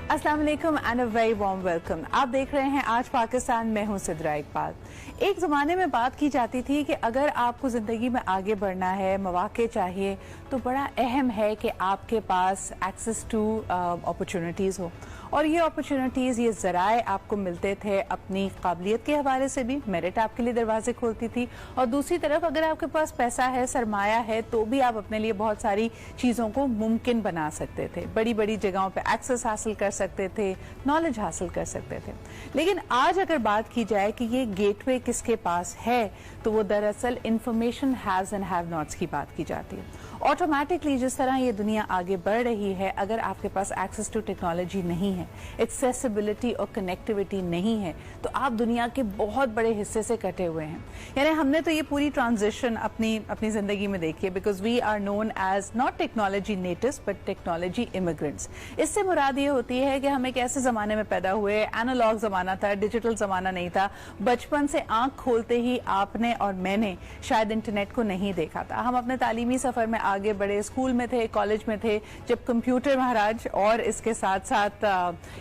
अस्सलाम वालेकुम and a very warm welcome. आप देख रहे हैं आज पाकिस्तान, मैं हूं सिद्रा इकबाल। एक ज़माने में बात की जाती थी कि अगर आपको ज़िंदगी में आगे बढ़ना है, मौके चाहिए, तो बड़ा अहम है कि आपके पास एक्सेस टू अपॉर्चुनिटीज़ हो। और ये अपॉर्चुनिटीज़, ये ज़राए आपको मिलते थे अपनी काबिलियत के हवाले से भी, मेरिट आपके लिए दरवाजे खोलती थी, और दूसरी तरफ अगर आपके पास पैसा है, सरमाया है, तो भी आप अपने लिए बहुत सारी चीज़ों को मुमकिन बना सकते थे। बड़ी बड़ी जगहों पर एक्सेस हासिल कर सकते थे, नॉलेज हासिल कर सकते थे। लेकिन आज अगर बात की जाए कि ये गेटवे किसके पास है, तो वो दरअसल information has and have nots की बात की जाती है। ऑटोमेटिकली जिस तरह ये दुनिया आगे बढ़ रही है, अगर आपके पास एक्सेस टू टेक्नोलॉजी नहीं है, एक्सेसिबिलिटी और कनेक्टिविटी नहीं है, तो आप दुनिया के बहुत बड़े हिस्से से कटे हुए हैं। यानी हमने तो ये पूरी ट्रांजिशन अपनी जिंदगी में देखी है, because we are known as not technology natives but technology immigrants. इससे मुराद ये होती है कि हम एक ऐसे जमाने में पैदा हुए, एनालॉग जमाना था, डिजिटल जमाना नहीं था। बचपन से आंख खोलते ही आपने और मैंने शायद इंटरनेट को नहीं देखा था। हम अपने तालीमी सफर में आगे बढ़े, स्कूल में थे, कॉलेज में थे, जब कंप्यूटर महाराज और इसके साथ साथ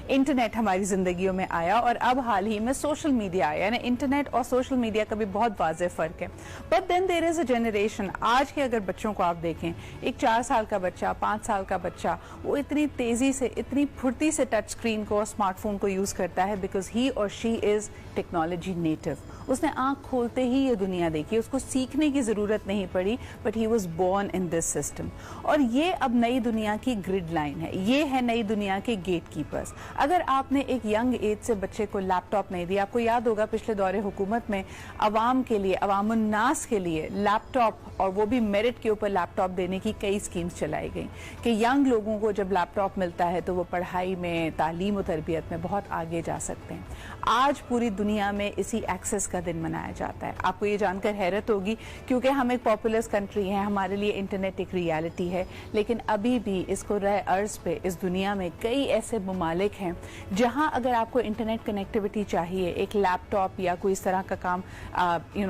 इंटरनेट हमारी जिंदगियों में आया, और अब हाल ही में सोशल मीडिया आया। यानी इंटरनेट और सोशल मीडिया का भी बहुत वाज़ेह फर्क है। But then there is a generation. आज के अगर बच्चों को आप देखें, एक 4 साल का बच्चा, 5 साल का बच्चा, वो इतनी तेजी से, इतनी फुर्ती से टच स्क्रीन को और स्मार्टफोन को यूज करता है, बिकॉज ही और शी इज टेक्नोलॉजी नेटिव। उसने आंख खोलते ही ये दुनिया देखी, उसको सीखने की जरूरत नहीं पड़ी, but he was born in this system. और ये अब नई दुनिया की ग्रिड लाइन है, ये है नई दुनिया के गेट कीपर्स। अगर आपने एक यंग एज से बच्चे को लैपटॉप नहीं दिया, आपको याद होगा पिछले दौरे हुकूमत में अवाम के लिए, अवामुन्नास के लिए लैपटॉप, और वो भी मेरिट के ऊपर लैपटॉप देने की कई स्कीम्स चलाई गई कि यंग लोगों को जब लैपटॉप मिलता है तो वो पढ़ाई में, तालीम और तरबियत में बहुत आगे जा सकते हैं। आज पूरी दुनिया में इसी एक्सेस का दिन मनाया जाता है। आपको ये जानकर हैरत होगी, क्योंकि हम एक पॉपुलस कंट्री हैं, हमारे लिए इंटरनेट एक रियलिटी है, लेकिन अभी भी इसको रह अर्ज पे इस दुनिया में कई ऐसे ममालिक हैं जहां अगर आपको इंटरनेट कनेक्टिविटी चाहिए, एक लैपटॉप या कोई इस तरह का काम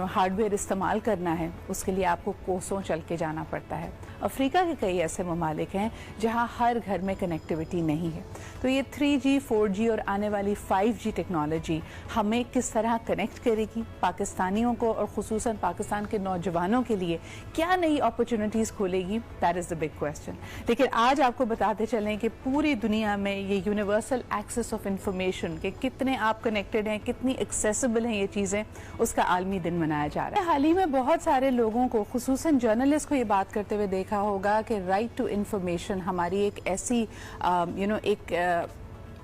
हार्डवेयर इस्तेमाल करना है, उसके लिए आपको कोसों चल के जाना पड़ता है। अफ्रीका के कई ऐसे ममालिक हैं जहां हर घर में कनेक्टिविटी नहीं है। तो ये 3G, 4G और आने वाली 5G टेक्नोलॉजी हमें किस तरह कनेक्ट करेगी, पाकिस्तानियों को और खुसूसन पाकिस्तान के नौजवानों के लिए क्या नई अपॉर्चुनिटीज़ खोलेगी, that is the big question. लेकिन आज आपको बताते चलें कि पूरी दुनिया में ये यूनिवर्सल एक्सेस ऑफ इंफॉर्मेशन के कितने आप कनेक्टेड हैं, कितनी एक्सेसिबल हैं ये चीज़ें, उसका आलमी दिन मनाया जा रहा है। हाल ही में बहुत सारे लोगों को, खुसूसन जर्नलिस्ट को, ये बात करते हुए देखा होगा कि राइट टू इंफॉर्मेशन हमारी एक ऐसी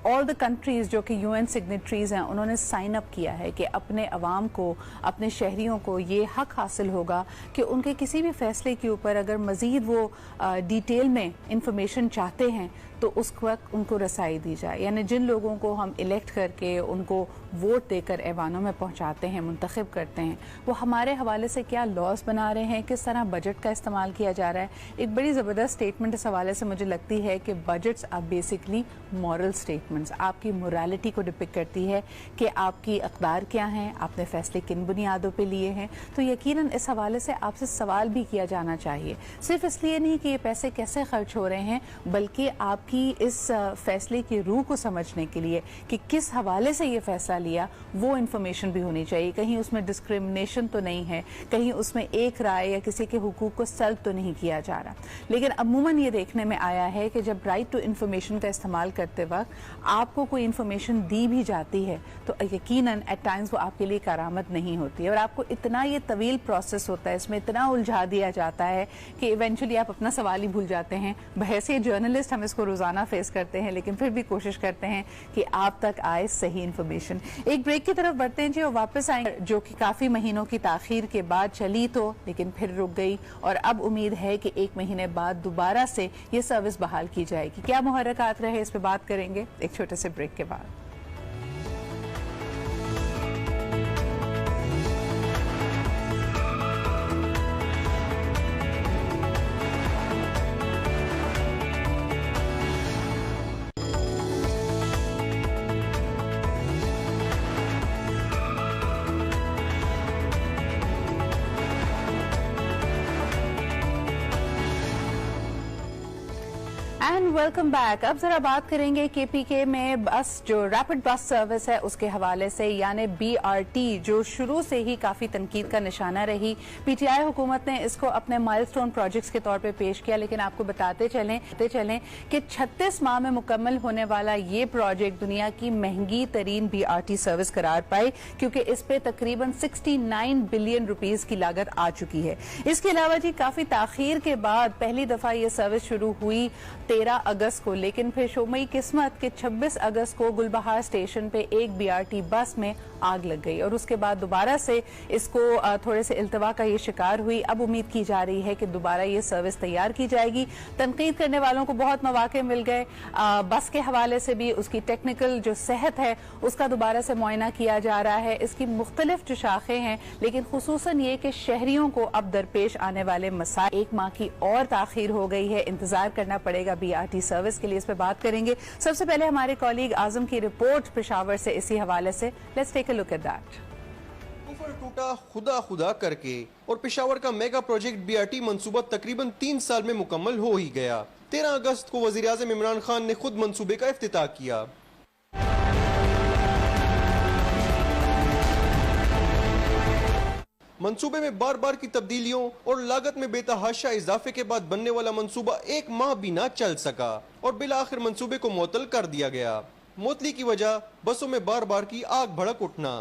ऑल द कंट्रीज जो कि UN सिग्नेटरीज हैं, उन्होंने साइन अप किया है कि अपने अवाम को, अपने शहरियों को ये हक हासिल होगा कि उनके किसी भी फैसले के ऊपर अगर मज़ीद वो डिटेल में इंफॉर्मेशन चाहते हैं तो उस वक्त उनको रसाई दी जाए। यानी जिन लोगों को हम इलेक्ट करके उनको वोट देकर ऐवानों में पहुंचाते हैं, मुंतखब करते हैं, वो हमारे हवाले से क्या लॉस बना रहे हैं, किस तरह बजट का इस्तेमाल किया जा रहा है। एक बड़ी ज़बरदस्त स्टेटमेंट इस हवाले से मुझे लगती है कि budgets are basically moral statements, आपकी मोरालिटी को डिपिक्ट करती है कि आपकी अक़दार क्या हैं, आपने फैसले किन बुनियादों पर लिए हैं। तो यकीनन इस हवाले से आपसे सवाल भी किया जाना चाहिए, सिर्फ इसलिए नहीं कि ये पैसे कैसे खर्च हो रहे हैं, बल्कि आपकी इस फैसले की रूह को समझने के लिए कि किस हवाले से ये फैसला लिया, वो इंफॉर्मेशन भी होनी चाहिए। कहीं उसमें डिस्क्रिमिनेशन तो नहीं है, कहीं उसमें एक राय या किसी के हुकूक को सल्ब तो नहीं किया जा रहा। लेकिन अमूमन ये देखने में आया है कि जब राइट टू इंफॉर्मेशन का इस्तेमाल करते वक्त आपको कोई इंफॉर्मेशन दी भी जाती है तो यकीनन एट टाइम्स वो आपके लिए करामत नहीं होती है, और आपको इतना ये तवील प्रोसेस होता है, इसमें इतना उलझा दिया जाता है कि इवेंचुअली आप अपना सवाल ही भूल जाते हैं। बहसे जर्नलिस्ट हम इसको रोजाना फेस करते हैं, लेकिन फिर भी कोशिश करते हैं कि आप तक आए सही इंफॉर्मेशन। एक ब्रेक की तरफ बढ़ते हैं जी, और वापस आएंगे, जो कि काफी महीनों की ताखीर के बाद चली तो, लेकिन फिर रुक गई, और अब उम्मीद है कि 1 महीने बाद दोबारा से ये सर्विस बहाल की जाएगी। क्या मुहर्रकात रहे, इस पर बात करेंगे एक छोटे से ब्रेक के बाद। And welcome back. अब जरा बात करेंगे केपीके में बस जो रैपिड बस सर्विस है उसके हवाले से, यानी बीआरटी, जो शुरू से ही काफी तनकीद का निशाना रही। पीटीआई हुकूमत ने इसको अपने माइलस्टोन प्रोजेक्ट्स के तौर पे पेश किया, लेकिन आपको बताते चलें कि 36 माह में मुकम्मल होने वाला ये प्रोजेक्ट दुनिया की महंगी तरीन बीआरटी सर्विस करार पाई, क्योंकि इस पे तकरीबन 69 बिलियन रुपीस की लागत आ चुकी है। इसके अलावा जी काफी ताखीर के बाद पहली दफा ये सर्विस शुरू हुई 13 अगस्त को, लेकिन फिर शोमई किस्मत के 26 अगस्त को गुलबहार स्टेशन पे एक बीआरटी बस में आग लग गई और उसके बाद दोबारा से इसको थोड़े से इल्तवा का ये शिकार हुई। अब उम्मीद की जा रही है कि दोबारा ये सर्विस तैयार की जाएगी। तनकीद करने वालों को बहुत मौके मिल गए। बस के हवाले से भी उसकी टेक्निकल जो सेहत है उसका दोबारा से मुआयना किया जा रहा है। इसकी मुख्तलिफ जो शाखें हैं, लेकिन खुसूसन ये कि शहरियों को अब दरपेश आने वाले मसाइल, 1 माह की और ताखीर हो गई है, इंतजार करना पड़ेगा बीआरटी सर्विस के लिए। इस पर बात करेंगे। सबसे पहले हमारे कॉलीग आजम की रिपोर्ट पेशावर से इसी हवाले से। Let's take a look at that. ऊपर टूटा खुदा खुदा करके और पेशावर का मेगा प्रोजेक्ट बीआरटी मंसूबा तकरीबन 3 साल में मुकम्मल हो ही गया। 13 अगस्त को वजीर आज़म इमरान खान ने खुद मंसूबे का इफ्तिताह किया। मंसूबे में बार बार की तब्दीलियों और लागत में बेतहाशा इजाफे के बाद बनने वाला मंसूबा 1 माह भी ना चल सका और बिल आखिर मंसूबे को मुअत्तल कर दिया गया। मुअत्तली की वजह बसों में बार बार की आग भड़क उठना।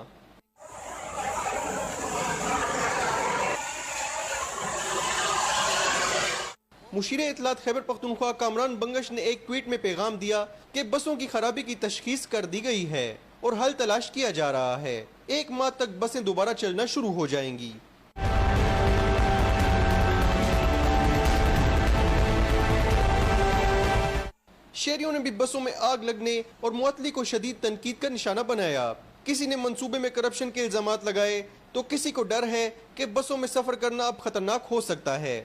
मुशीर इत्तलात खैबर पख्तूनख्वा कामरान बंगश ने एक ट्वीट में पैगाम दिया कि बसों की खराबी की तशखीस कर दी गई है और हल तलाश किया जा रहा है। 1 माह तक बसें दोबारा चलना शुरू हो जाएंगी। शहरियों ने भी बसों में आग लगने और मुअत्तली को शदीद तनकीद का निशाना बनाया। किसी ने मंसूबे में करप्शन के इल्जामात लगाए तो किसी को डर है कि बसों में सफर करना अब खतरनाक हो सकता है।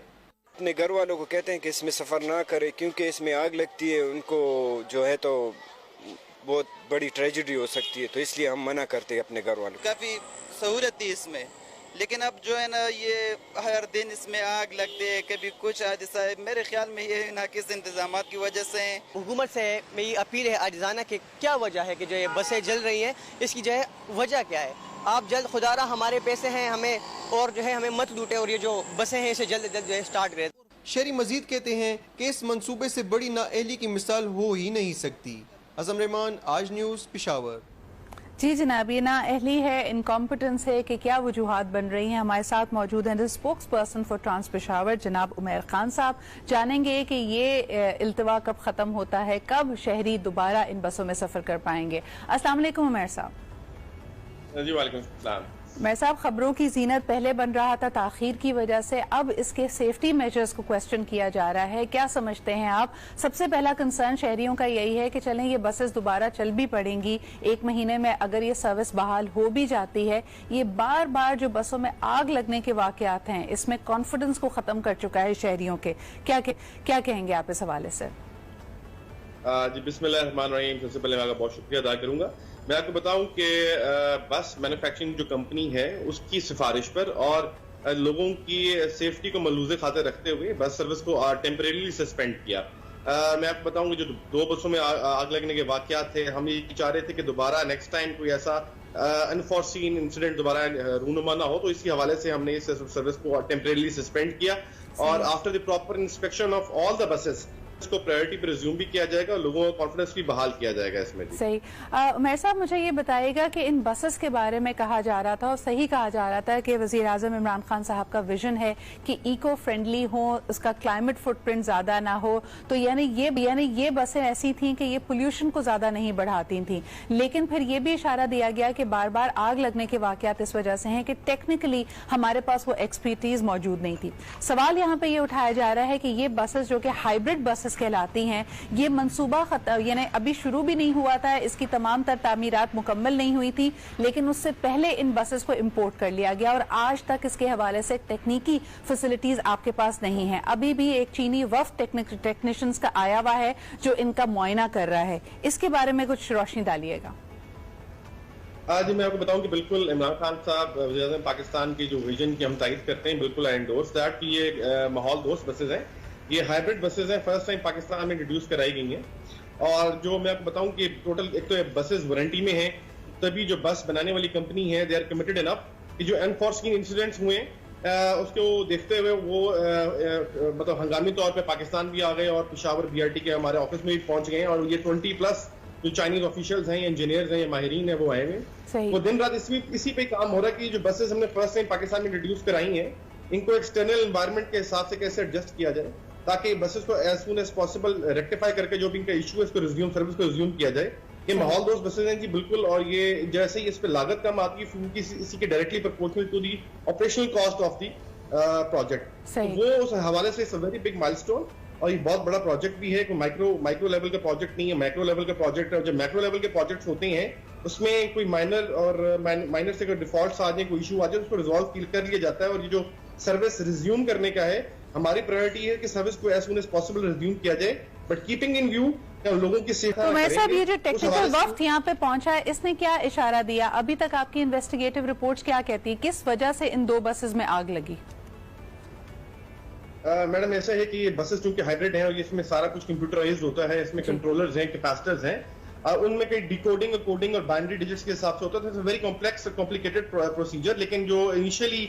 अपने घर वालों को कहते हैं कि इसमें सफ़र ना करें क्योंकि इसमें आग लगती है, उनको जो है तो बहुत बड़ी ट्रेजेडी हो सकती है, तो इसलिए हम मना करते हैं अपने घर वालों को। काफ़ी सहूलत थी इसमें, लेकिन अब जो है ना ये हर दिन इसमें आग लगती है, कभी कुछ हादसा है। मेरे ख्याल में ये नाकिस इंतजाम की वजह से है। हुकूमत से मेरी अपील है आजिज़ाना कि क्या वजह है कि जो ये बसें जल रही हैं, इसकी जो है वजह क्या है। आप जल्द खुदारा हमारे पैसे हैं हमें और जो है हमें मत लूटें और ये जो बसें हैं इसे जल्द जल्द जो है स्टार्ट करें। शहरी मजीद कहते हैं कि इस मंसूबे से बड़ी नाअहली की मिसाल हो ही नहीं सकती। अज़म रहमान, आज न्यूज़, पेशावर। जी जनाब, ये नाअहली है, इनकॉम्पिटेंस है कि क्या वजूहात बन रही हैं। हमारे साथ मौजूद हैं the spokesperson for Trans Peshawar जनाब उमैर खान साहब। जानेंगे कि ये इल्तवा कब ख़त्म होता है, कब शहरी दोबारा इन बसों में सफ़र कर पाएंगे। अस्सलाम वालेकुम उमैर साहब। जी वालेकुम सलाम। मैं साहब, खबरों की जीनत पहले बन रहा था, ताखीर की वजह से अब इसके सेफ्टी मेजर्स को क्वेश्चन किया जा रहा है। क्या समझते हैं आप? सबसे पहला कंसर्न शहरियों का यही है कि चलें ये बसेस दोबारा चल भी पड़ेंगी 1 महीने में, अगर ये सर्विस बहाल हो भी जाती है, ये बार बार जो बसों में आग लगने के वाकयात हैं इसमें कॉन्फिडेंस को खत्म कर चुका है शहरियों के। क्या कहेंगे आप इस हवाले से? जी बिस्मिल्लाहिर्रहमानिर्रहीम। सबसे पहले मैं आपका बहुत शुक्रिया अदा करूंगा। मैं आपको बताऊं कि बस मैन्युफैक्चरिंग जो कंपनी है उसकी सिफारिश पर और लोगों की सेफ्टी को मलूज़े खाते रखते हुए बस सर्विस को टेम्परेरीली सस्पेंड किया। मैं आपको बताऊं कि जो 2 बसों में आग लगने के वाकयात थे, हम ये चाह रहे थे कि दोबारा नेक्स्ट टाइम कोई ऐसा अनफॉर्सीन इंसिडेंट दोबारा रूनुमा ना हो, तो इसी हवाले से हमने इस सर्विस को टेम्परेरीली सस्पेंड किया और after the proper inspection of all the buses इसको प्रायोरिटी पर रिज्यूम भी किया जाएगा और लोगों का कॉन्फिडेंस भी बहाल किया जाएगा इसमें। सही। उमैर साहब, मुझे ये बताइएगा कि इन बसेस के बारे में कहा जा रहा था और सही कहा जा रहा था कि वजीर आजम इमरान खान साहब का विजन है कि इको फ्रेंडली हो, उसका क्लाइमेट फुटप्रिंट ज्यादा ना हो, तो यानी ये बसें ऐसी थी कि ये पोल्यूशन को ज्यादा नहीं बढ़ाती थी। लेकिन फिर ये भी इशारा दिया गया कि बार बार आग लगने के वाकयात इस वजह से हैं कि टेक्निकली हमारे पास वो एक्सपर्टीज मौजूद नहीं थी। सवाल यहाँ पे ये उठाया जा रहा है कि ये बसेस जो कि हाइब्रिड बसेस कहलाती हैं, ये मंसूबा यानी अभी शुरू भी नहीं हुआ था, इसकी तमाम तर तामीरात मुकम्मल नहीं हुई थी, लेकिन उससे पहले इन बसेस को इंपोर्ट कर लिया गया और आज तक इसके हवाले से तकनीकी फैसिलिटीज आपके पास नहीं है। अभी भी एक चीनी वफ्द टेक्नीशियंस का आया हुआ है जो इनका मुआयना कर रहा है। इसके बारे में कुछ रोशनी डालिएगा। जी मैं आपको बताऊं कि बिल्कुल इमरान खान साहब वज़ीर-ए-आज़म पाकिस्तान की जो विजन की हम तारीफ करते हैं, बिल्कुल आई एंडोर्स दैट कि ये माहौल दोस्त बसेज हैं। ये हाइब्रिड बसेज हैं, फर्स्ट टाइम पाकिस्तान में इंट्रोड्यूस कराई गई हैं। और जो मैं आपको बताऊं कि टोटल एक तो बसेज वारंटी में हैं, तभी जो बस बनाने वाली कंपनी है दे आर कमिटेड इनफ कि जो अनफॉर्चुनेट इंसिडेंट्स हुए उसको देखते हुए वो मतलब हंगामी तौर पे पाकिस्तान भी आ गए और पेशावर बीआरटी के हमारे ऑफिस में भी पहुंच गए हैं। और ये 20+ जो चाइनीज ऑफिशियल्स हैं, इंजीनियर्स हैं, माहिरीन हैं, वो आए हुए। वो दिन रात इसी पे काम हो रहा है कि जो बसेस हमने फर्स्ट टाइम पाकिस्तान में इंट्रोड्यूस कराई हैं, इनको एक्सटर्नल एनवायरनमेंट के हिसाब से कैसे एडजस्ट किया जाए ताकि बसेस को as soon as possible rectify करके जो भी इनका इशू है इसको रिज्यूम सर्विस को रिज्यूम किया जाए। ये माहौल दोस्त बसेज हैं जी बिल्कुल। और ये जैसे ही इस पे लागत कम आती है क्योंकि इसी के directly proportional to the operational cost of the project, वो उस हवाले से it's a very big milestone. और ये बहुत बड़ा प्रोजेक्ट भी है, कोई माइक्रो लेवल का प्रोजेक्ट नहीं है, मैक्रो लेवल का प्रोजेक्ट है। और जब मैक्रो लेवल के प्रोजेक्ट्स होते हैं उसमें कोई माइनर से अगर डिफॉल्ट्स आ जाए, कोई इशू आ जाए, उसको रिजॉल्व कर लिया जाता है। और ये जो सर्विस रिज्यूम करने का है, हमारी प्रायोरिटी है कि सर्विस को as soon as possible resume किया जाए, बट कीपिंग इन व्यू लोगों की सेफ्टी। तो मैं साहब, ये जो टेक्निकल वक्त यहाँ पे पहुंचा है, इसने क्या इशारा दिया? अभी तक आपकी इन्वेस्टिगेटिव रिपोर्ट्स क्या कहती है, किस वजह से इन 2 बसेस में आग लगी? मैडम ऐसा है कि ये बसेस चूंकि हाइब्रिड हैं और इसमें सारा कुछ कंप्यूटराइज्ड होता है, इसमें कंट्रोलर्स हैं, कैपेसिटर्स हैं, उनमें कई डिकोडिंग और कोडिंग और बाइनरी डिजिट्स के हिसाब से होता है। Very complex complicated procedure. लेकिन जो इनिशियली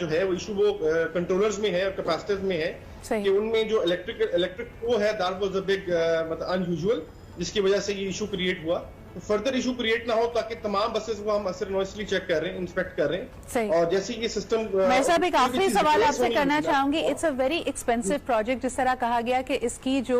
जो है वो इशू वो कंट्रोलर्स में है और कैपेसिटर्स में है कि उनमें जो इलेक्ट्रिक वो है दैट वाज अ बिग मतलब अनयूजुअल, जिसकी वजह से ये इशू क्रिएट हुआ। फर्दर इशू क्रिएट ना हो ताकि तमाम बसेस को हम असरनोसली चेक कर रहे हैं, इंस्पेक्ट कर रहे हैं। और जैसे ये सिस्टम मैं साहब एक आखिरी सवाल आपसे करना चाहूंगी। It's a very expensive project, जिस तरह कहा गया कि इसकी जो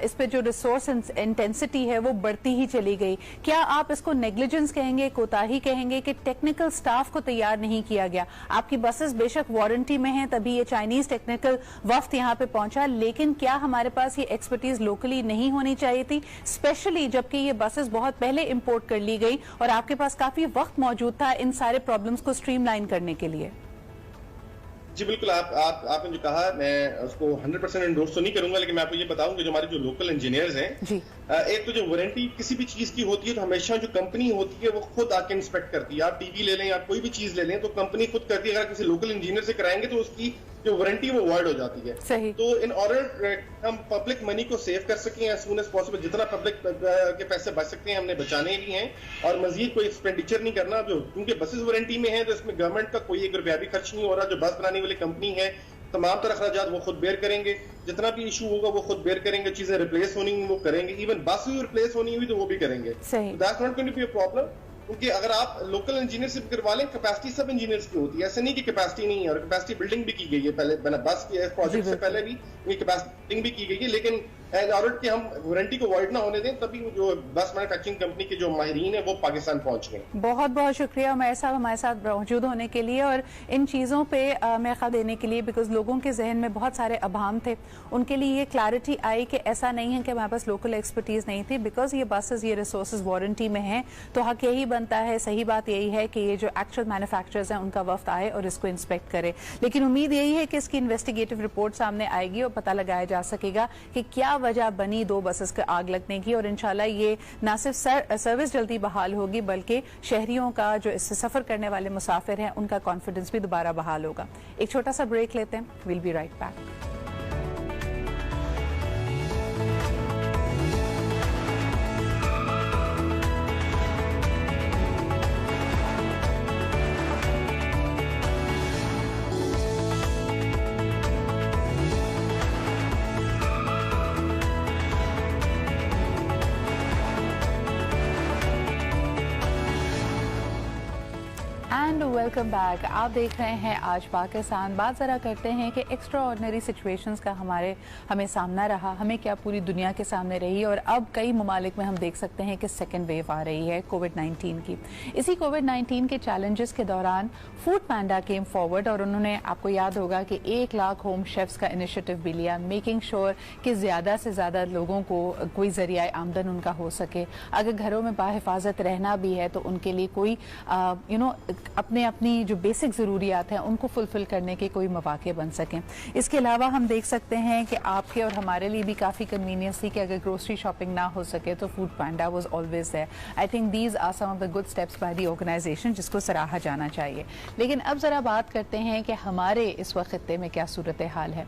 इस पे जो रिसोर्स इंटेंसिटी है वो बढ़ती ही चली गई। क्या आप इसको नेग्लिजेंस कहेंगे, कोताही कहेंगे कि टेक्निकल स्टाफ को तैयार नहीं किया गया? आपकी बसेस बेशक वारंटी में हैं, तभी ये चाइनीज टेक्निकल वफ्त यहाँ पे पहुंचा, लेकिन क्या हमारे पास ये एक्सपर्टीज लोकली नहीं होनी चाहिए थी, स्पेशली जबकि ये बसेस बहुत पहले इंपोर्ट कर ली गई और आपके पास काफी वक्त मौजूद था इन सारे प्रॉब्लम्स को स्ट्रीमलाइन करने के लिए? जी बिल्कुल, आपने जो कहा मैं उसको 100% एंडोर्स तो नहीं करूंगा, लेकिन मैं आपको ये बताऊं कि जो हमारे जो लोकल इंजीनियर्स हैं, एक तो जो वारंटी किसी भी चीज की होती है तो हमेशा जो कंपनी होती है वो खुद आके इंस्पेक्ट करती है। आप टीवी ले लें या कोई भी चीज ले लें तो कंपनी खुद करती है। अगर किसी लोकल इंजीनियर से कराएंगे तो उसकी जो वारंटी वो वॉइड हो जाती है। सही। तो इन ऑर्डर हम पब्लिक मनी को सेव कर सकें एज सून एज पॉसिबल, जितना पब्लिक के पैसे बच सकते हैं हमने बचाने भी हैं और मजीद कोई एक्सपेंडिचर नहीं करना। जो क्योंकि बसेस वारंटी में है तो इसमें गवर्नमेंट का कोई 1 रुपया भी खर्च नहीं हो रहा। जो बस बनाने वाली कंपनी है तमाम तरह अखराजात वो खुद बेयर करेंगे, जितना भी इशू होगा वो खुद बेयर करेंगे, चीजें रिप्लेस होनी वो करेंगे, इवन बस भी रिप्लेस होनी हुई तो वो भी करेंगे। That's not going to be a problem, क्योंकि अगर आप लोकल इंजीनियर से करवा लें, कैपेसिटी सब इंजीनियर्स की होती है, ऐसा नहीं कि कैपेसिटी नहीं है। और कैपेसिटी बिल्डिंग भी की गई है पहले, बस के प्रोजेक्ट से पहले भी ये कैपेसिटी बिल्डिंग भी की गई है, लेकिन एज ऑर्डर कि हम वारंटी को वॉइड ना होने दें, तभी जो बस मैन्युफैक्चरिंग कंपनी के जो माहिरीन है वो पाकिस्तान पहुंच गए। बहुत बहुत शुक्रिया उमैर साहब हमारे साथ मौजूद होने के लिए और इन चीज़ों पे महक़ा देने के लिए, बिकॉज लोगों के जहन में बहुत सारे अभाम थे, उनके लिए ये क्लैरिटी आई कि ऐसा नहीं है कि हमारे पास लोकल एक्सपर्टीज नहीं थी। बिकॉज ये बसेस ये रिसोर्सेज वारंटी में हैं तो हक यही बनता है, सही बात यही है कि ये जो एक्चुअल मैन्युफैक्चरर्स हैं उनका वफ्त आए और इसको इंस्पेक्ट करे। लेकिन उम्मीद यही है कि इसकी इन्वेस्टिगेटिव रिपोर्ट सामने आएगी और पता लगाया जा सकेगा कि क्या वजह बनी 2 बसेस के आग लगने की। और इंशाल्लाह ये ना सिर्फ सर्विस जल्दी बहाल होगी बल्कि शहरियों का जो इससे सफर करने वाले मुसाफिर हैं उनका कॉन्फिडेंस भी दोबारा बहाल होगा। एक छोटा सा ब्रेक लेते हैं, will be right back. Welcome back. आप देख रहे हैं आज पाकिस्तान। बात ज़रा करते हैं कि एक्स्ट्रा ऑर्डिनरी सिचुएशंस का हमें सामना रहा, हमें क्या पूरी दुनिया के सामने रही, और अब कई ममालिक में हम देख सकते हैं कि सेकेंड वेव आ रही है कोविड-19 की। इसी कोविड-19 के चैलेंजेस के दौरान फूड पैंडा केम फॉरवर्ड और उन्होंने, आपको याद होगा कि 1 लाख होम शेफ्स का इनिशिएटिव भी लिया, मेकिंग श्योर कि ज़्यादा से ज़्यादा लोगों को कोई ज़रिया आमदन उनका हो सके। अगर घरों में बाहिफाजत रहना भी है तो उनके लिए कोई अपने अपनी जो बेसिक ज़रूरियात हैं उनको फुलफ़िल करने के कोई मौके बन सकें। इसके अलावा हम देख सकते हैं कि आपके और हमारे लिए भी काफ़ी कन्वीनियंस थी कि अगर ग्रोसरी शॉपिंग ना हो सके तो Foodpanda was always there. I think these are some of the good steps by the organisation जिसको सराहा जाना चाहिए। लेकिन अब ज़रा बात करते हैं कि हमारे इस वक्त खित्ते में क्या सूरत हाल है।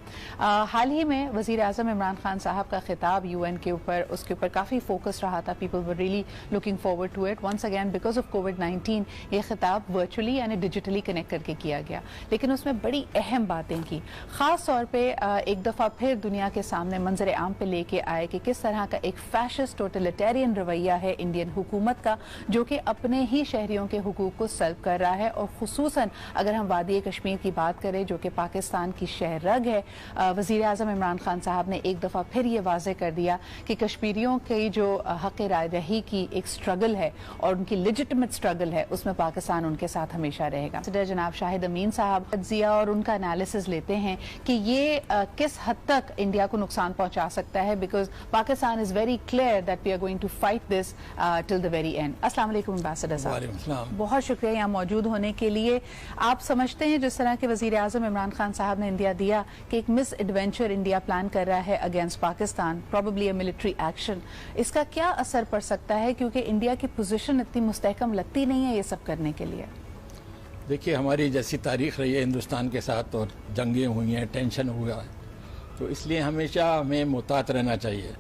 हाल ही में वज़ीर आज़म इमरान खान साहब का खिताब UN के ऊपर, उसके ऊपर काफ़ी फोकस रहा था। People were really looking forward to it. Once again because of कोविड-19 ये खिताब वर्चुअली यानी डिजिटली कनेक्ट करके किया गया, लेकिन उसमें बड़ी अहम बातें की। ख़ास तौर पे एक दफ़ा फिर दुनिया के सामने मंजर आम पे लेके आए कि किस तरह का एक फैशिस्ट टोटलिटेरियन रवैया है इंडियन हुकूमत का, जो कि अपने ही शहरियों के हुकूक को सल्ब कर रहा है। और खुसूसन अगर हम वादी कश्मीर की बात करें जो कि पाकिस्तान की शहरग है, वज़ीर आज़म इमरान खान साहब ने एक दफ़ा फिर ये वाज़े कर दिया कि कश्मीरियों की जो हक़ राय रही की एक स्ट्रगल है और उनकी लेजिटिमेट स्ट्रगल है, उसमें पाकिस्तान उनके साथ हमेशा रहेगा। जनाब शाहिद अमीन साहब जिया और उनका एनालिसिस लेते हैं कि ये किस हद तक इंडिया को नुकसान पहुंचा सकता है, because Pakistan is very clear that we are going to fight this till the very end. अस्सलाम वालेकुम एम्बेसडर साहब, बहुत शुक्रिया यहाँ मौजूद होने के लिए। आप समझते हैं जिस तरह के वज़ीर आज़म इमरान खान साहब ने इंडिया दिया कि एक मिस एडवेंचर इंडिया प्लान कर रहा है against Pakistan, probably a military action, इसका क्या असर पड़ सकता है, क्योंकि इंडिया की पोजीशन इतनी मुस्तहकम लगती नहीं है ये सब करने के लिए? देखिए, हमारी जैसी तारीख रही है हिंदुस्तान के साथ और जंगें हुई हैं, टेंशन हुआ है, तो इसलिए हमेशा हमें मुहतात रहना चाहिए,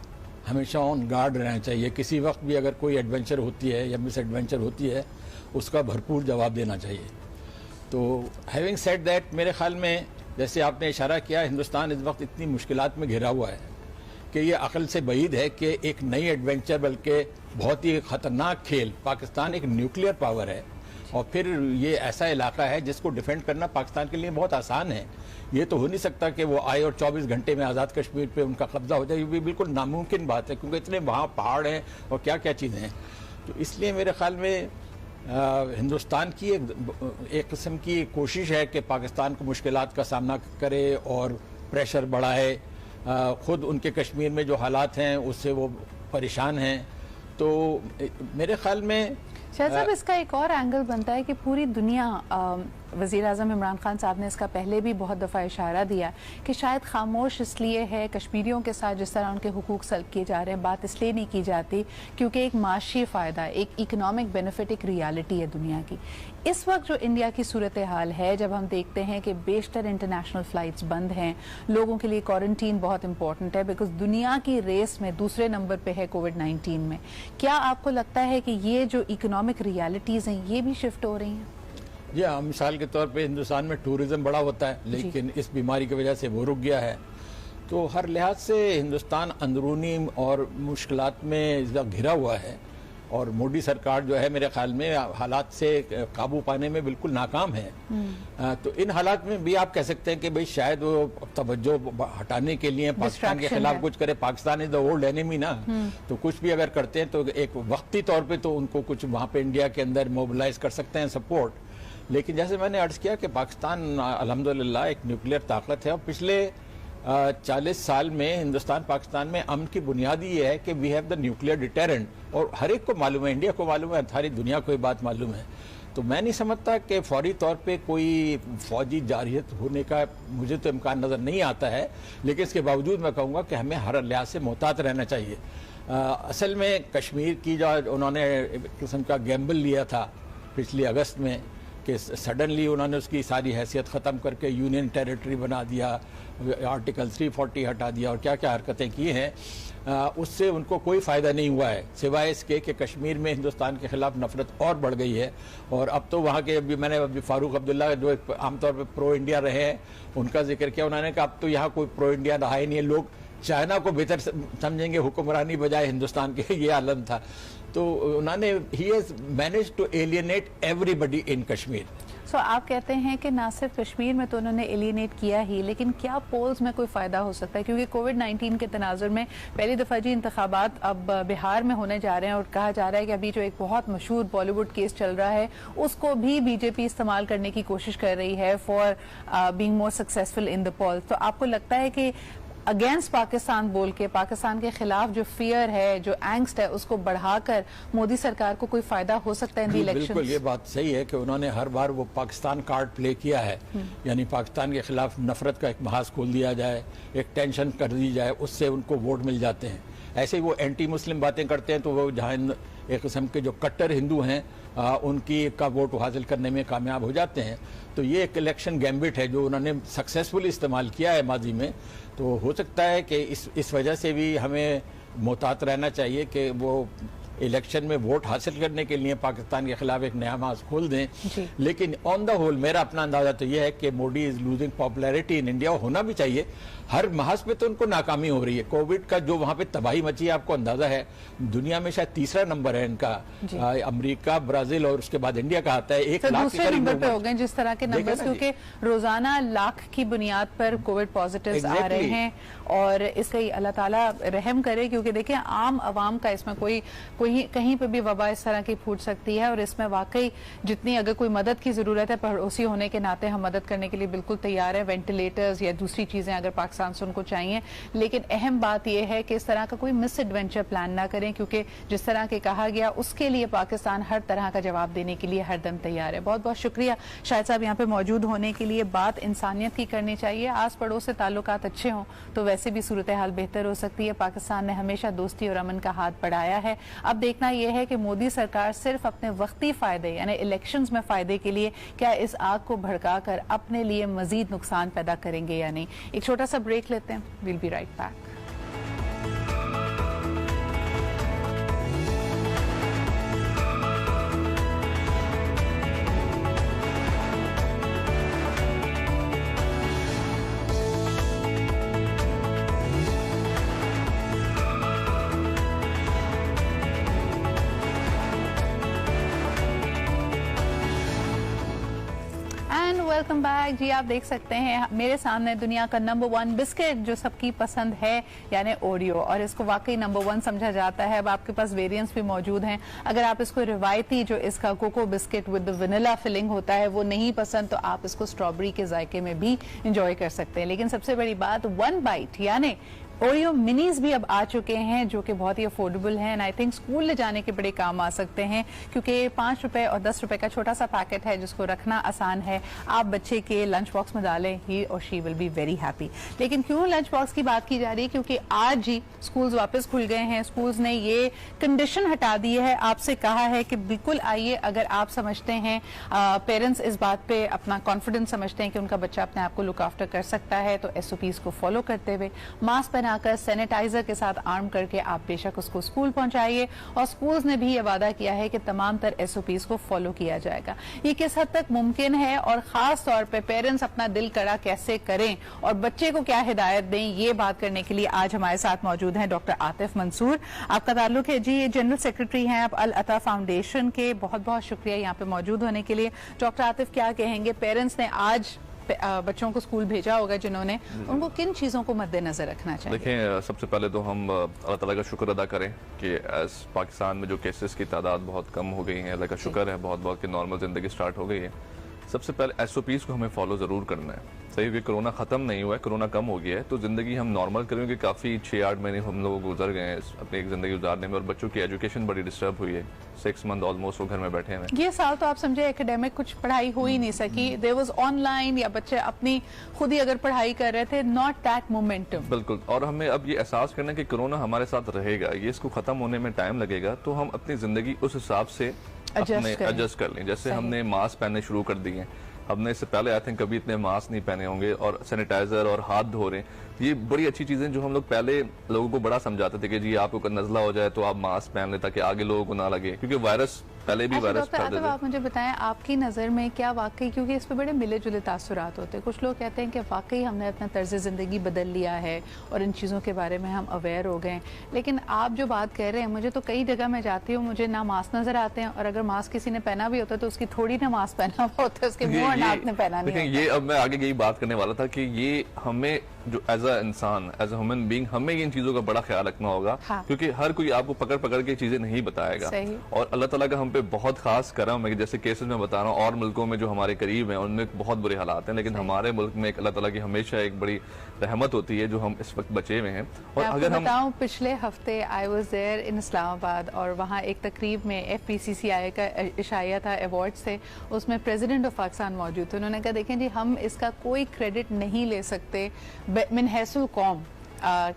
हमेशा ऑन गार्ड रहना चाहिए। किसी वक्त भी अगर कोई एडवेंचर होती है या मिस एडवेंचर होती है उसका भरपूर जवाब देना चाहिए। तो हैविंग सेड दैट, मेरे ख्याल में जैसे आपने इशारा किया, हिंदुस्तान इस वक्त इतनी मुश्किलात में घिरा हुआ है कि ये अकल से बाहिर है कि एक नई एडवेंचर, बल्कि बहुत ही ख़तरनाक खेल, पाकिस्तान एक न्यूक्लियर पावर है और फिर ये ऐसा इलाका है जिसको डिफेंड करना पाकिस्तान के लिए बहुत आसान है। ये तो हो नहीं सकता कि वो आए और 24 घंटे में आज़ाद कश्मीर पे उनका कब्जा हो जाए, ये भी बिल्कुल नामुमकिन बात है, क्योंकि इतने वहाँ पहाड़ हैं और क्या क्या चीज़ें हैं। तो इसलिए मेरे ख्याल में हिंदुस्तान की एक किस्म की कोशिश है कि पाकिस्तान को मुश्किलात का सामना करे और प्रेशर बढ़ाए। ख़ुद उनके कश्मीर में जो हालात हैं उससे वो परेशान हैं। तो मेरे ख्याल में शायद साहब इसका एक और एंगल बनता है कि पूरी दुनिया, वज़ीर आज़म इमरान खान साहब ने इसका पहले भी बहुत दफ़ा इशारा दिया कि शायद खामोश इसलिए है कश्मीरियों के साथ जिस तरह उनके हुकूक सल्ब किए जा रहे हैं, बात इसलिए नहीं की जाती क्योंकि एक माशी फ़ायदा, एक इकनॉमिक बेनिफिट, एक रियलिटी है दुनिया की। इस वक्त जो इंडिया की सूरत हाल है, जब हम देखते हैं कि बेशतर इंटरनेशनल फ़्लाइट्स बंद हैं, लोगों के लिए क्वारंटीन बहुत इंपॉर्टेंट है बिकॉज दुनिया की रेस में दूसरे नंबर पर है कोविड-19 में, क्या आपको लगता है कि ये जो इकनॉमिक रियलिटीज़ हैं ये भी शिफ्ट हो रही हैं? जी हाँ, मिसाल के तौर पे हिंदुस्तान में टूरिज़्म बड़ा होता है, लेकिन इस बीमारी की वजह से वो रुक गया है। तो हर लिहाज से हिंदुस्तान अंदरूनी और मुश्किलात में घिरा हुआ है और मोदी सरकार जो है मेरे ख्याल में हालात से काबू पाने में बिल्कुल नाकाम है। तो इन हालात में भी आप कह सकते हैं कि भाई शायद वो तवज्जो हटाने के लिए पाकिस्तान के खिलाफ कुछ करे। Pakistan is the old enemy ना, तो कुछ भी अगर करते हैं तो एक वक्ती तौर पे तो उनको कुछ वहाँ पे इंडिया के अंदर मोबिलाइज कर सकते हैं सपोर्ट। लेकिन जैसे मैंने अर्ज किया कि पाकिस्तान अल्हम्दुलिल्लाह एक न्यूक्लियर ताकत है और पिछले 40 साल में हिंदुस्तान पाकिस्तान में अमन की बुनियाद ये है कि we have the nuclear deterrent, और हर एक को मालूम है, इंडिया को मालूम है, सारी दुनिया को ये बात मालूम है। तो मैं नहीं समझता कि फौरी तौर पे कोई फौजी जारहियत होने का मुझे तो इम्कान नज़र नहीं आता है, लेकिन इसके बावजूद मैं कहूँगा कि हमें हर लिहाज से मोहतात रहना चाहिए। असल में कश्मीर की जो उन्होंने एक किस्म का गैम्बल लिया था पिछले अगस्त में कि सडनली उन्होंने उसकी सारी हैसियत ख़त्म करके यूनियन टेरिटरी बना दिया, आर्टिकल 340 हटा दिया और क्या क्या हरकतें की हैं, उससे उनको कोई फ़ायदा नहीं हुआ है सिवाय इसके कि कश्मीर में हिंदुस्तान के ख़िलाफ़ नफ़रत और बढ़ गई है। और अब तो वहाँ के मैंने अभी फ़ारूक अब्दुल्ला जो आमतौर पर प्रो इंडिया रहे हैं उनका जिक्र किया, उन्होंने कहा अब तो यहाँ कोई प्रो इंडिया रहा ही नहीं है, लोग चाइना को बेहतर समझेंगे हुक्मरानी बजाय हिंदुस्तान के, ये आलम था। तो उन्होंने he has managed to alienate everybody in Kashmir. So आप कहते हैं कि ना सिर्फ कश्मीर में तो उन्होंने एलियनेट किया ही, लेकिन क्या पोल्स में कोई फ़ायदा हो सकता है? क्योंकि कोविड-19 के तनाजुर में पहली दफ़ा जी इंतखाबात अब बिहार में होने जा रहे हैं और कहा जा रहा है कि अभी जो एक बहुत मशहूर बॉलीवुड केस चल रहा है उसको भी बीजेपी इस्तेमाल करने की कोशिश कर रही है for being more successful in the polls. तो आपको लगता है कि अगेंस्ट पाकिस्तान बोल के पाकिस्तान के खिलाफ जो फियर है, जो एंग्स्ट है, उसको बढ़ाकर मोदी सरकार को कोई फायदा हो सकता है इन इलेक्शन? बिल्कुल, ये बात सही है कि उन्होंने हर बार वो पाकिस्तान कार्ड प्ले किया है, यानी पाकिस्तान के खिलाफ नफरत का एक महाज खोल दिया जाए, एक टेंशन कर दी जाए, उससे उनको वोट मिल जाते हैं। ऐसे ही वो एंटी मुस्लिम बातें करते हैं तो वो जहाँ एक किस्म के जो कट्टर हिंदू हैं उनकी का वोट हासिल करने में कामयाब हो जाते हैं। तो ये एक इलेक्शन गैम्बिट है जो उन्होंने सक्सेसफुली इस्तेमाल किया है माजी में। तो हो सकता है कि इस वजह से भी हमें मोहतात रहना चाहिए कि वो इलेक्शन में वोट हासिल करने के लिए पाकिस्तान के खिलाफ एक नया मास खोल दें। लेकिन ऑन द होल मेरा अपना अंदाजा तो यह है कि Modi is losing popularity in India. होना भी चाहिए, हर महाज पे तो उनको नाकामी हो रही है। कोविड का जो वहां पे तबाही मची है, आपको अंदाजा है, दुनिया में शायद तीसरा नंबर है इनका, अमेरिका, ब्राजील और उसके बाद इंडिया का आता है। 1 लाख दूसरे नंबर पे हो गए जिस तरह के नंबर्स, क्योंकि रोजाना लाख की बुनियाद पर कोविड पॉजिटिव्स आ रहे हैं। और इसलिए अल्लाह ताला रहम करे, क्योंकि देखिए आम आवाम का इसमें कोई कहीं पे भी वबा इस तरह की फूट सकती है। और इसमें वाकई जितनी अगर कोई मदद की जरूरत है, पड़ोसी होने के नाते हम मदद करने के लिए बिल्कुल तैयार है। वेंटिलेटर्स या दूसरी चीजें अगर पाकिस्तान से उनको चाहिए, लेकिन अहम बात यह है कि इस तरह का कोई मिस एडवेंचर प्लान ना करें, क्योंकि जिस तरह के कहा गया उसके लिए पाकिस्तान हर तरह का जवाब देने के लिए हरदम तैयार है। बहुत बहुत शुक्रिया शाहिद साहब यहाँ पे मौजूद होने के लिए। बात इंसानियत की करनी चाहिए, आस पड़ोस से ताल्लुकात अच्छे हों तो वैसे भी सूरत हाल बेहतर हो सकती है। पाकिस्तान ने हमेशा दोस्ती और अमन का हाथ बढ़ाया है। अब देखना यह है कि मोदी सरकार सिर्फ अपने वक्ती फायदे यानी इलेक्शंस में फायदे के लिए क्या इस आग को भड़काकर अपने लिए मजीद नुकसान पैदा करेंगे या नहीं। एक छोटा सा ब्रेक लेते हैं, will be right back. Welcome back ji. आप देख सकते हैं मेरे सामने दुनिया का नंबर 1 बिस्किट जो सबकी पसंद है, यानी ओरियो, और इसको वाकई नंबर 1 समझा जाता है। अब आपके पास वेरिएंट्स भी मौजूद हैं। अगर आप इसको रिवायती जो इसका cocoa biscuit with the vanilla filling होता है वो नहीं पसंद, तो आप इसको स्ट्रॉबेरी के जायके में भी इंजॉय कर सकते हैं। लेकिन सबसे बड़ी बात 1 बाइट यानी ओरियो मिनीज भी अब आ चुके हैं जो कि बहुत ही अफोर्डेबल हैं। एंड आई थिंक स्कूल ले जाने के बड़े काम आ सकते हैं, क्योंकि 5 रुपए और 10 रुपए का छोटा सा पैकेट है जिसको रखना आसान है। आप बच्चे के लंच बॉक्स में डालें, ही और she will be very happy. लेकिन क्यों लंच बॉक्स की बात की जा रही है? क्योंकि आज ही स्कूल्स वापस खुल गए हैं। स्कूल्स ने ये कंडीशन हटा दी है, आपसे कहा है कि बिल्कुल आइए, अगर आप समझते हैं, पेरेंट्स इस बात पे अपना कॉन्फिडेंस समझते हैं कि उनका बच्चा अपने आप को लुक आफ्टर कर सकता है, तो SOPs को फॉलो करते हुए मास्क आकर सैनिटाइजर के साथ आर्म करके आप बेशक उसको स्कूल पहुंचाइए। और स्कूल्स ने भी ये वादा किया है कि तमाम तर SOPs को फॉलो किया जाएगा। ये किस हद तक मुमकिन है और खास तौर पे पेरेंट्स अपना दिल कड़ा कैसे करें और बच्चे को क्या हिदायत दें, ये बात करने के लिए आज हमारे साथ मौजूद हैं डॉक्टर आतिफ मंसूर। आपका ताल्लुक है जी, ये जनरल सेक्रेटरी हैं आप अल अता फाउंडेशन के। बहुत बहुत शुक्रिया यहाँ पे मौजूद होने के लिए। डॉक्टर आतिफ, क्या कहेंगे, पेरेंट्स ने आज बच्चों को स्कूल भेजा होगा जिन्होंने, उनको किन चीज़ों को मद्देनजर रखना चाहिए? देखें, सबसे पहले तो हम अल्लाह ताला का शुक्र अदा करें कि पाकिस्तान में जो केसेस की तादाद बहुत कम हो गई है, अल्लाह का शुक्र है, बहुत बहुत कि नॉर्मल ज़िंदगी स्टार्ट हो गई है। सबसे पहले SOPs को हमें फॉलो ज़रूर करना है। सही भी कोरोना ख़त्म नहीं हुआ है, कोरोना कम हो गया है, तो ज़िंदगी हम नॉर्मल करें कि काफ़ी 6-8 महीने हम लोग गुजर गए हैं अपनी एक ज़िंदगी गुजारने में, और बच्चों की एजुकेशन बड़ी डिस्टर्ब हुई है। 6 मंथ ऑलमोस्ट वो घर में बैठे हैं। ये साल तो आप समझे एकेडमिक कुछ पढ़ाई हो ही नहीं सकी। देयर वाज ऑनलाइन, या बच्चे अपनी खुद ही अगर पढ़ाई कर रहे थे, नॉट दैट मोमेंटम। बिल्कुल, और हमें अब ये एहसास करना है कि कोरोना हमारे साथ रहेगा, ये इसको ख़त्म होने में टाइम लगेगा, तो हम अपनी ज़िंदगी उस हिसाब से एडजस्ट कर लें। जैसे हमने मास्क पहनने शुरू कर दिए, हमने इससे पहले आई थिंक कभी इतने मास्क नहीं पहने होंगे, और सैनिटाइजर और हाथ धो रहे हैं। ये बड़ी अच्छी चीजें जो हम लोग पहले लोगों को बड़ा समझाते थे कि जी आपको नजला हो जाए तो आप मास्क पहन लें ताकि आगे लोगों को ना लगे, क्योंकि वायरस पहले भी वायरस फैलते थे। आप मुझे बताएं, आपकी नज़र में क्या वाकई, क्योंकि इस पे बड़े मिले जुले तासुरात होते हैं, कुछ लोग कहते हैं कि वाकई हमने अपना तर्ज ज़िंदगी बदल लिया है और इन चीज़ों के बारे में हम अवेयर हो गए, लेकिन आप जो बात कह रहे हैं, मुझे तो कई जगह मैं जाती हूँ, मुझे ना मास्क नजर आते हैं, और अगर मास्क किसी ने पहना भी होता है तो उसकी थोड़ी ना मास्क पहना हुआ होता है, उसके मुंह और नाक ने पहना नहीं होता। ये अब मैं आगे यही बात करने वाला था कि ये हमें जो एज अ इंसान, एज अ ह्यूमन बीइंग, हमें इन चीजों का बड़ा ख्याल रखना होगा। हाँ। क्योंकि हर कोई आपको पकड़ पकड़ के चीजें नहीं बताएगा। और अल्लाह ताला का हम पे बहुत खास करम है, जैसे केसेस में बता रहा हूँ, और मुल्कों में जो हमारे करीब हैं उनमें बहुत बुरे हालात हैं, लेकिन हमारे मुल्क में एक अल्लाह ताला की हमेशा एक बड़ी रहमत होती है जो हम इस वक्त बचे हुए हैं। और अगर हम बताऊं, पिछले हफ्ते I was there in Islamabad और वहाँ एक तकरीब में FPCCI का इशाया था, अवार्ड्स थे, उसमें प्रेसिडेंट ऑफ पाकिस्तान मौजूद थे। उन्होंने कहा देखें जी, हम इसका कोई क्रेडिट नहीं ले सकते मिन हैसुल कौम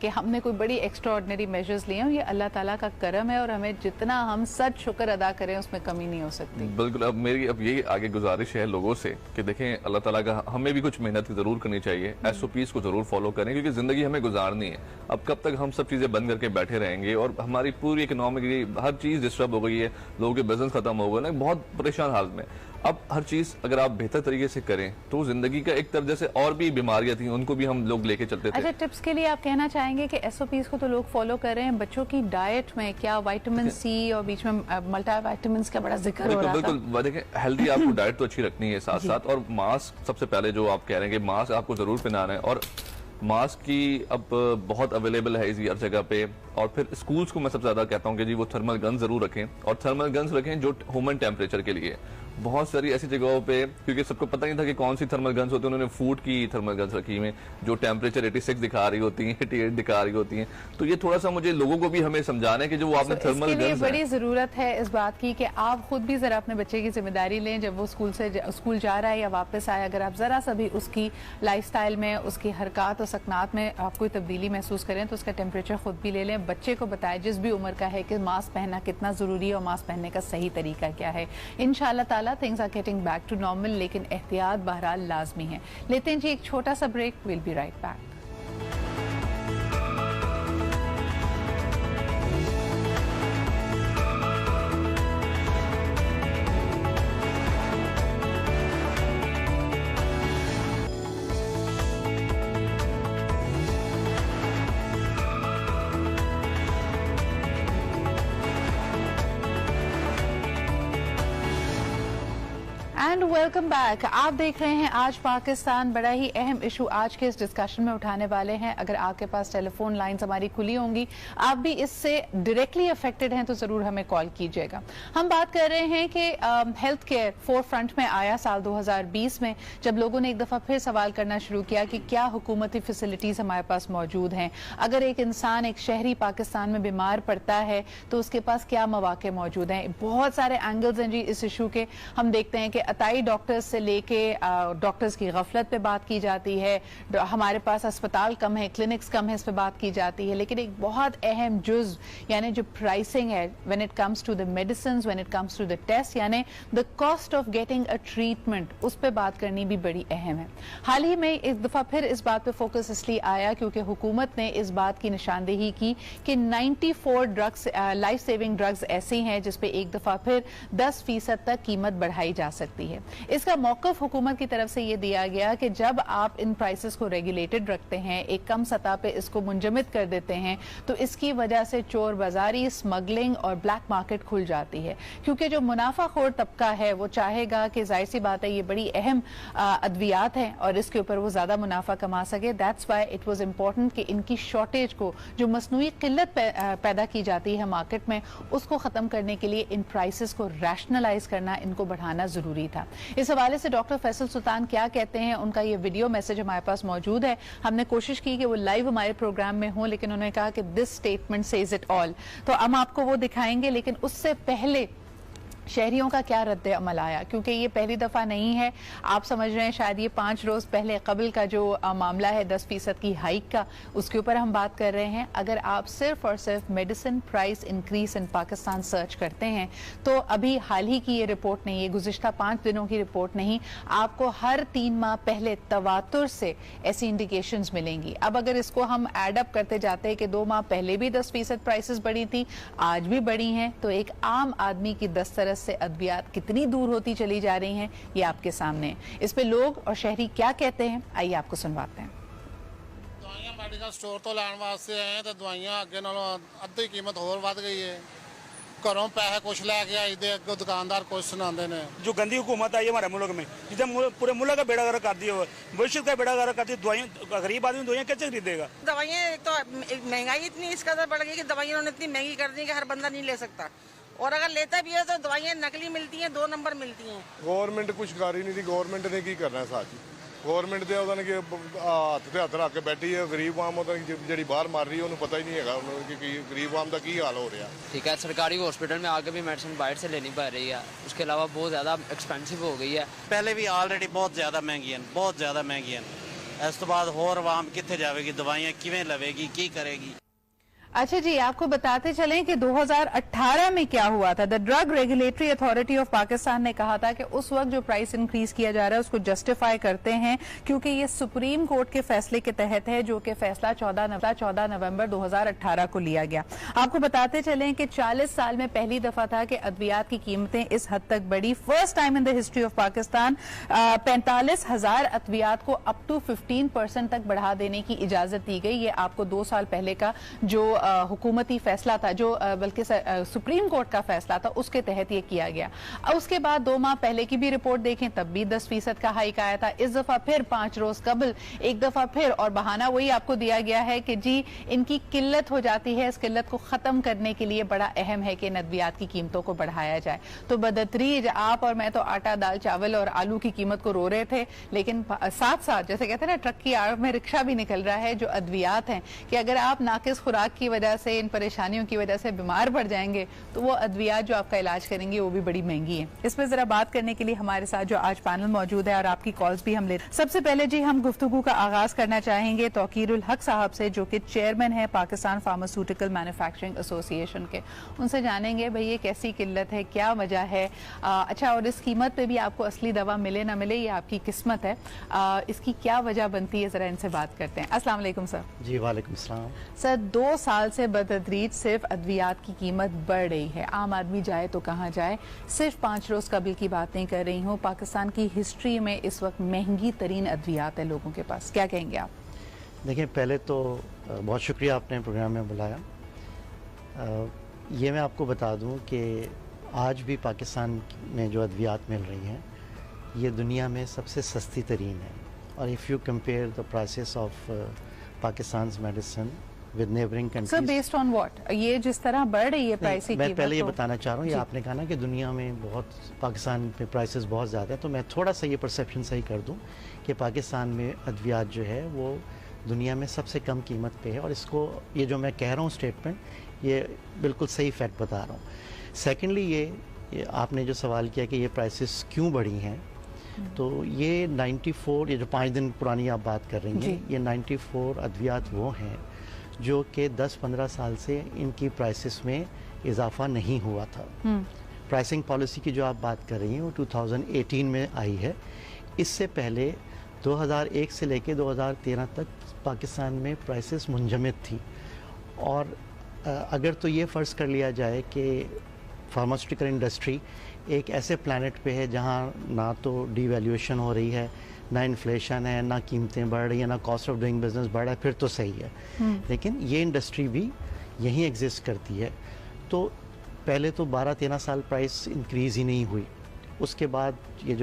कि हमने कोई बड़ी एक्स्ट्राऑर्डिनरी मेजर्स लिए हैं, ये अल्लाह ताला का करम है और हमें जितना हम सच शुक्र अदा करें उसमें कमी नहीं हो सकती। बिल्कुल। अब मेरी यही आगे गुजारिश है लोगों से कि देखें, अल्लाह ताला का हमें भी कुछ मेहनत जरूर करनी चाहिए, SOPs को जरूर फॉलो करें, क्योंकि जिंदगी हमें गुजारनी है। अब कब तक हम सब चीजें बंद करके बैठे रहेंगे और हमारी पूरी इकोनॉमिक हर चीज डिस्टर्ब हो गई है, लोगों के बिजनेस खत्म हो गए ना, बहुत परेशान हालत में। अब हर चीज अगर आप बेहतर तरीके से करें तो जिंदगी का एक तरफ, जैसे और भी बीमारियां थी उनको भी हम लोग लेके चलते थे। अच्छा, टिप्स के लिए आप कहना चाहेंगे कि SOPs को तो लोग फॉलो कर रहे हैं, बच्चों की डाइट में क्या विटामिन C और बीच में मल्टीविटामिन्स का बड़ा जिक्र हो रहा था। बिल्कुल, देखें, हेल्दी आपको डाइट तो अच्छी रखनी है साथ साथ, और मास्क सबसे पहले जो आप कह रहे हैं कि मास्क आपको जरूर पहनाना है, और मास्क की अब बहुत अवेलेबल है इसी हर जगह पे। और फिर स्कूल्स को मैं सबसे ज्यादा कहता हूँ कि जी वो थर्मल गन जरूर रखें, और थर्मल गन्स रखें जो ह्यूमन टेम्परेचर के लिए। बहुत सारी ऐसी जगहों पे, क्योंकि सबको पता नहीं था कि कौन सी थर्मल गन्स होती हैं, उन्होंने फूड की थर्मल गन्स रखी हुई जो टेम्परेचर 86 दिखा रही होती हैं, 88 दिखा रही होती हैं। तो ये थोड़ा सा मुझे लोगों को भी हमें समझाना है कि जो वो आपने थर्मल गन्स, बड़ी जरूरत है इस बात की कि आप खुद भी जरा अपने बच्चे की जिम्मेदारी लें। जब वो स्कूल जा रहा है या वापस आए, अगर आप जरा सा भी उसकी लाइफस्टाइल में, उसकी हरकत और सकनात में आप कोई तब्दीली महसूस करें तो उसका टेम्परेचर खुद भी ले लें। बच्चे को बताएं जिस भी उम्र का है कि मास्क पहनना कितना जरूरी है और मास्क पहनने का सही तरीका क्या है। इंशाल्लाह ताला things are getting back to normal, लेकिन एहतियात बहरहाल लाजमी है। लेते हैं जी एक छोटा सा break, will be right back. And welcome back. आप देख रहे हैं आज पाकिस्तान। बड़ा ही अहम इशू आज के इस डिस्कशन में उठाने वाले हैं। अगर आपके पास टेलीफोन लाइंस हमारी खुली होंगी, आप भी इससे डायरेक्टली अफेक्टेड हैं, तो जरूर हमें कॉल कीजिएगा। हम बात कर रहे हैं कि हेल्थ केयर फोर फ्रंट में आया साल 2020 में, जब लोगों ने एक दफा फिर सवाल करना शुरू किया कि क्या हुकूमती फैसिलिटीज हमारे पास मौजूद हैं। अगर एक इंसान, एक शहरी पाकिस्तान में बीमार पड़ता है तो उसके पास क्या मौके मौजूद हैं। बहुत सारे एंगल्स हैं जी इस इशू के। हम देखते हैं कि अताई डॉक्टर्स से लेके डॉक्टर्स की गफलत पे बात की जाती है, हमारे पास अस्पताल कम है, क्लिनिक्स कम है, इस पे बात की जाती है। लेकिन एक बहुत अहम जुज यानी जो प्राइसिंग है, when it comes to the medicines, when it comes to the test, यानी the cost of getting a treatment, उस पे बात करनी भी बड़ी अहम है। हाल ही में एक दफा फिर इस बात पे फोकस इसलिए आया क्योंकि हुकूमत ने इस बात की निशानदेही की कि 94 ड्रग्स, लाइफ सेविंग ड्रग्स ऐसी हैं जिसपे एक दफा फिर 10% तक कीमत बढ़ाई जा सकती है। इसका मौकफ हुकूमत की तरफ से ये दिया गया कि जब आप इन प्राइसेस को रेगुलेटेड रखते हैं, एक कम सतह पे इसको मुंजमद कर देते हैं, तो इसकी वजह से चोर बाजारी, स्मगलिंग और ब्लैक मार्केट खुल जाती है। क्योंकि जो मुनाफाखोर तबका है वो चाहेगा कि जाहिर सी बात है ये बड़ी अहम अद्वियात है और इसके ऊपर वो ज्यादा मुनाफा कमा सके। That's why it was important कि इनकी शॉर्टेज को, जो मसनूई किल्लत पैदा की जाती है मार्केट में, उसको खत्म करने के लिए इन प्राइसेस को रैशनलाइज करना, इनको बढ़ाना जरूरी था। इस हवाले से डॉक्टर फैसल सुल्तान क्या कहते हैं, उनका ये वीडियो मैसेज हमारे पास मौजूद है। हमने कोशिश की कि वो लाइव हमारे प्रोग्राम में हो, लेकिन उन्होंने कहा कि this statement says it all. तो हम आपको वो दिखाएंगे, लेकिन उससे पहले शहरियों का क्या रद्द अमल आया, क्योंकि ये पहली दफा नहीं है। आप समझ रहे हैं शायद ये 5 रोज पहले कबल का जो मामला है 10% की हाइक का, उसके ऊपर हम बात कर रहे हैं। अगर आप सिर्फ और सिर्फ medicine price increase in Pakistan search करते हैं तो अभी हाल ही की ये रिपोर्ट नहीं है, गुज़िश्ता 5 दिनों की रिपोर्ट नहीं, आपको हर 3 माह पहले तवातुर से ऐसी इंडिकेशंस मिलेंगी। अब अगर इसको हम एड अप करते जाते हैं कि 2 माह पहले भी 10% प्राइसेस बढ़ी थी, आज भी बढ़ी हैं, तो एक आम आदमी की दस्तरस से अद्वियात कितनी दूर होती चली जा रही हैं, ये आपके सामने है। इस पे लोग और शहरी क्या कहते हैं, आइए आपको सुनवाते हैं। दवाइयां मेडिकल स्टोर तो लैन वास्ते आए तो दवाइयां अगे नालों अद्धी कीमत होर वध गई है। घरों पैसे कुछ लैके आई दे, अगों दुकानदार कुछ सुनाते हैं। जो गंदी हुकूमत आई है हमारे मुल्क में, जिसने पूरे मुल्क का बेड़ा गर्क कर दिया, भविष्य का बेड़ा गर्क कर दिया। दवाइयाँ, गरीब आदमी दवाइयाँ कैसे खरीदेगा? दवाइयाँ एक तो महंगाई इतनी इस कदर बढ़ गई कि दवाइयाँ उन्होंने इतनी महंगी कर दी कि हर बंदा नहीं ले सकता, और अगर लेता भी है तो दवाइयाँ नकली मिलती हैं, 2 नंबर मिलती हैं। गवर्नमेंट कुछ कर ही नहीं थी। गवर्नमेंट ने की करना है साथ ही। गवर्नमेंट ਦੇ ਉਹਨਾਂ ਨੇ ਹੱਥ ਤੇ ਹੱਥ ਰੱਖ ਕੇ ਬੈਠੀ ਹੈ। ਗਰੀਬ ਆਮ ਉਹਦਾ ਜਿਹੜੀ ਬਾਹਰ ਮਰ ਰਹੀ ਹੈ ਉਹਨੂੰ ਪਤਾ ਹੀ ਨਹੀਂ ਹੈਗਾ ਉਹਨੂੰ ਕਿ ਗਰੀਬ ਆਮ ਦਾ ਕੀ ਹਾਲ ਹੋ ਰਿਹਾ। ठीक है, सरकारी हॉस्पिटल में आके भी मेडिसिन बाहर से लेनी पड़ रही है, उसके अलावा बहुत ज़्यादा एक्सपेंसिव हो गई है। पहले भी ऑलरेडी बहुत ज़्यादा महंगी हैं, बहुत ज़्यादा महंगी हैं। इस तो बाद होर आवाम कितने जाएगी, दवाइयाँ किवें लवेगी, की करेगी। अच्छा जी, आपको बताते चलें कि 2018 में क्या हुआ था। The drug regulatory authority of Pakistan ने कहा था कि उस वक्त जो प्राइस इंक्रीज किया जा रहा है उसको जस्टिफाई करते हैं क्योंकि ये सुप्रीम कोर्ट के फैसले के तहत है, जो कि फैसला 14 नवंबर 2018 को लिया गया। आपको बताते चलें कि 40 साल में पहली दफा था कि अद्वियात की कीमतें इस हद तक बढ़ी। First time in the history of Pakistan 45,000 अद्वियात को अप टू 15% तक बढ़ा देने की इजाजत दी गई। ये आपको 2 साल पहले का जो हुकूमती फैसला था, जो बल्कि सुप्रीम कोर्ट का फैसला था, उसके तहत ये किया गया। अब उसके बाद 2 माह पहले की भी रिपोर्ट देखें, तब भी 10% का हाइक आया था। इस दफा फिर 5 रोज कबल एक दफा फिर, और बहाना वही आपको दिया गया है कि जी इनकी किल्लत हो जाती है, इस किल्लत को खत्म करने के लिए बड़ा अहम है कि अद्वियात की कीमतों को बढ़ाया जाए। तो बदतरीज आप और मैं तो आटा, दाल, चावल और आलू की कीमत को रो रहे थे, लेकिन साथ साथ जैसे कहते हैं ना, ट्रक की आड़ में रिक्शा भी निकल रहा है। जो अद्वियात हैं कि अगर आप नाकिस खुराक की वजह से, इन परेशानियों की वजह से बीमार पड़ जाएंगे तो वो अद्वियात जो आपका इलाज करेंगे वो भी बड़ी महंगी है। इसमें जरा बात करने के लिए हमारे साथ जो आज पैनल मौजूद है और आपकी कॉल्स भी हम ले, सबसे पहले जी हम गुफ्तगू का आगाज करना चाहेंगे तौकीरुल हक साहब से, जो कि चेयरमैन है पाकिस्तान फार्मास्यूटिकल मैन्युफैक्चरिंग एसोसिएशन के। उनसे जानेंगे भाई ये कैसी किल्लत है, क्या वजह है। अच्छा, और इस कीमत पे भी आपको असली दवा मिले ना मिले ये आपकी किस्मत है, इसकी क्या वजह बनती है, जरा इनसे बात करते हैं। अस्सलाम वालेकुम सर। जी वालेकुम सलाम। सर, 2 साल से बतदरीज सिर्फ अद्वियात की कीमत बढ़ रही है। आम आदमी जाए तो कहाँ जाए। सिर्फ 5 रोज कबल की बात नहीं कर रही हूँ, पाकिस्तान की हिस्ट्री में इस वक्त महंगी तरीन अद्वियात है लोगों के पास। क्या कहेंगे आप? देखिए, पहले तो बहुत शुक्रिया आपने प्रोग्राम में बुलाया। ये मैं आपको बता दूं कि आज भी पाकिस्तान में जो अद्वियात मिल रही हैं ये दुनिया में सबसे सस्ती तरीन है। और if you compare the prices of Pakistan medicine with neighbouring countries. Sir, based on what? ये जिस तरह बढ़ रही है प्राइस की, मैं पहले ये बताना चाह रहा हूँ, ये आपने कहा ना कि दुनिया में बहुत, पाकिस्तान पे प्राइसेस बहुत ज़्यादा है, तो मैं थोड़ा सा ये परसेप्शन सही कर दूँ कि पाकिस्तान में अद्वियात जो है वो दुनिया में सबसे कम कीमत पे है। और इसको, ये जो मैं कह रहा हूँ स्टेटमेंट, ये बिल्कुल सही फैक्ट बता रहा हूँ। सेकेंडली ये आपने जो सवाल किया कि ये प्राइसेस क्यों बढ़ी हैं, तो ये 94, ये जो 5 दिन पुरानी आप बात कर रही हैं, ये 94 अद्वियात वो हैं जो कि 10-15 साल से इनकी प्राइसेस में इजाफा नहीं हुआ था। प्राइसिंग पॉलिसी की जो आप बात कर रही हैं वो 2018 में आई है। इससे पहले 2001 से लेकर 2013 तक पाकिस्तान में प्राइसेस मुंजमद थी। और अगर तो ये फ़र्ज़ कर लिया जाए कि फार्मास्यूटिकल इंडस्ट्री एक ऐसे प्लैनेट पे है जहाँ ना तो डिवैल्यूएशन हो रही है, ना इन्फ्लेशन है, ना कीमतें बढ़ रही हैं, ना कॉस्ट ऑफ डूइंग बिजनेस बढ़ रहा है, फिर तो सही है। लेकिन ये इंडस्ट्री भी यहीं एग्जिस्ट करती है। तो पहले तो 12-13 साल प्राइस इंक्रीज़ ही नहीं हुई। उसके बाद ये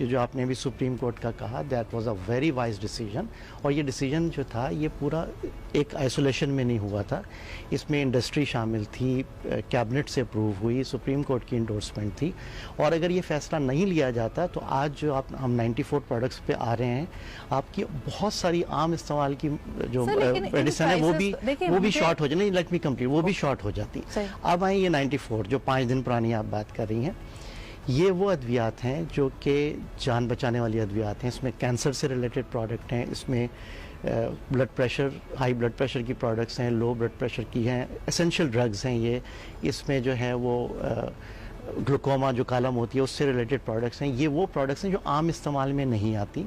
जो आपने भी सुप्रीम कोर्ट का कहा, that was a very wise decision. और ये डिसीजन जो था ये पूरा एक आइसोलेशन में नहीं हुआ था, इसमें इंडस्ट्री शामिल थी, कैबिनेट से अप्रूव हुई, सुप्रीम कोर्ट की इंडोर्समेंट थी। और अगर ये फैसला नहीं लिया जाता तो आज जो हम 94 प्रोडक्ट्स पे आ रहे हैं, आपकी बहुत सारी आम इस्तेमाल की जो मेडिसिन है वो भी शॉर्ट हो जाए। नहीं, लेट मी कंप्लीट, वो भी शॉर्ट हो जाती। अब आए ये 94 जो 5 दिन पुरानी आप बात कर रही हैं, ये वो अद्वियात हैं जो कि जान बचाने वाली अद्वियात हैं। इसमें कैंसर से रिलेटेड प्रोडक्ट हैं, इसमें blood pressure, high blood pressure की प्रोडक्ट्स हैं, लो ब्लड प्रेशर की हैं, एसेंशियल ड्रग्स हैं ये। इसमें जो है वो ग्लूकोमा जो कॉलम होती है उससे रिलेटेड प्रोडक्ट्स हैं, ये वो प्रोडक्ट्स हैं जो आम इस्तेमाल में नहीं आती,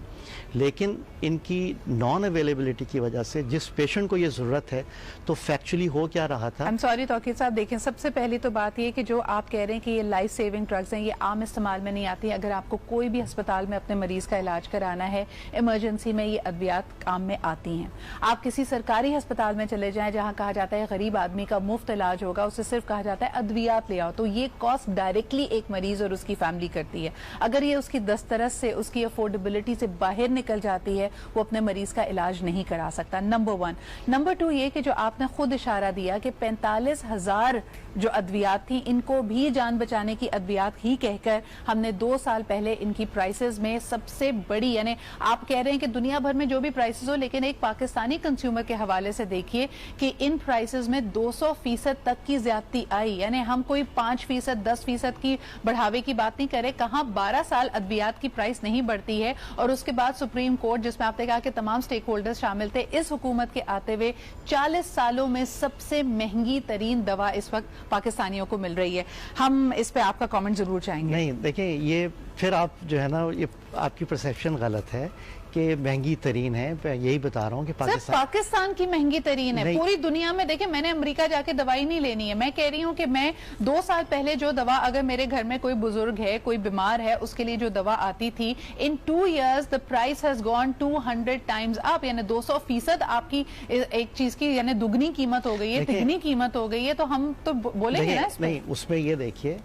लेकिन इनकी नॉन अवेलेबिलिटी की वजह से जिस पेशेंट को ये ज़रूरत है, तो फैक्चुअली हो क्या रहा था। I'm sorry तौकीर साहब, देखें सबसे पहली तो बात ये कि जो आप कह रहे हैं कि ये लाइफ सेविंग ड्रग्स हैं, ये आम इस्तेमाल में नहीं आती। अगर आपको कोई भी अस्पताल में अपने मरीज का इलाज कराना है, इमरजेंसी में ये अद्वियात काम में आती हैं। आप किसी सरकारी अस्पताल में चले जाएं जहां कहा जाता है गरीब आदमी का मुफ्त इलाज होगा, उससे सिर्फ कहा जाता है अद्वियात ले आओ, तो ये कॉस्ट डायरेक्टली एक मरीज और उसकी फैमिली करती है। अगर ये उसकी दस्तरस से, उसकी अफोर्डेबिलिटी से बाहर निकल जाती है, वो अपने मरीज का इलाज नहीं करा सकता, नंबर 1। नंबर 2 ये कि जो आपने खुद इशारा दिया कि 45,000 जो अद्वियात थी, इनको भी जान बचाने की अद्वियात ही कहकर हमने 2 साल पहले इनकी प्राइसेस में सबसे बड़ी, यानी आप कह रहे हैं कि दुनिया भर में जो भी प्राइसेस हो, लेकिन एक पाकिस्तानी कंज्यूमर के हवाले से देखिए कि इन प्राइसेस में 200% तक की ज्यादती आई। यानी हम कोई 5%, 10% की बढ़ावे की बात नहीं करें, कहां 12 साल अद्वियात की प्राइस नहीं बढ़ती है। और उसके बाद सुप्रीम कोर्ट, जिसमें आपने कहा कि तमाम स्टेक होल्डर्स शामिल थे, इस हुकूमत के आते हुए 40 सालों में सबसे महंगी तरीन दवा इस वक्त पाकिस्तानियों को मिल रही है। हम इस पे आपका कमेंट जरूर चाहेंगे। नहीं, देखिए, ये फिर आप जो है ना, ये आपकी परसेप्शन गलत है कि महंगी तरीन है। मैं यही बता रहा हूँ कि पाकिस्तान की महंगी तरीन है। पूरी दुनिया में देखिए, मैंने अमेरिका जाके दवाई नहीं लेनी है। मैं कह रही हूँ कि मैं 2 साल पहले जो दवा, अगर मेरे घर में कोई बुजुर्ग है, कोई बीमार है, उसके लिए जो दवा आती थी, इन 2 years the price has gone 200 times up, यानी 200% आपकी एक चीज की यानी दुगनी कीमत हो गई है, तिगनी कीमत हो गई है। तो हम तो बोलेंगे ना इसमें। नहीं, उसमें ये देखिए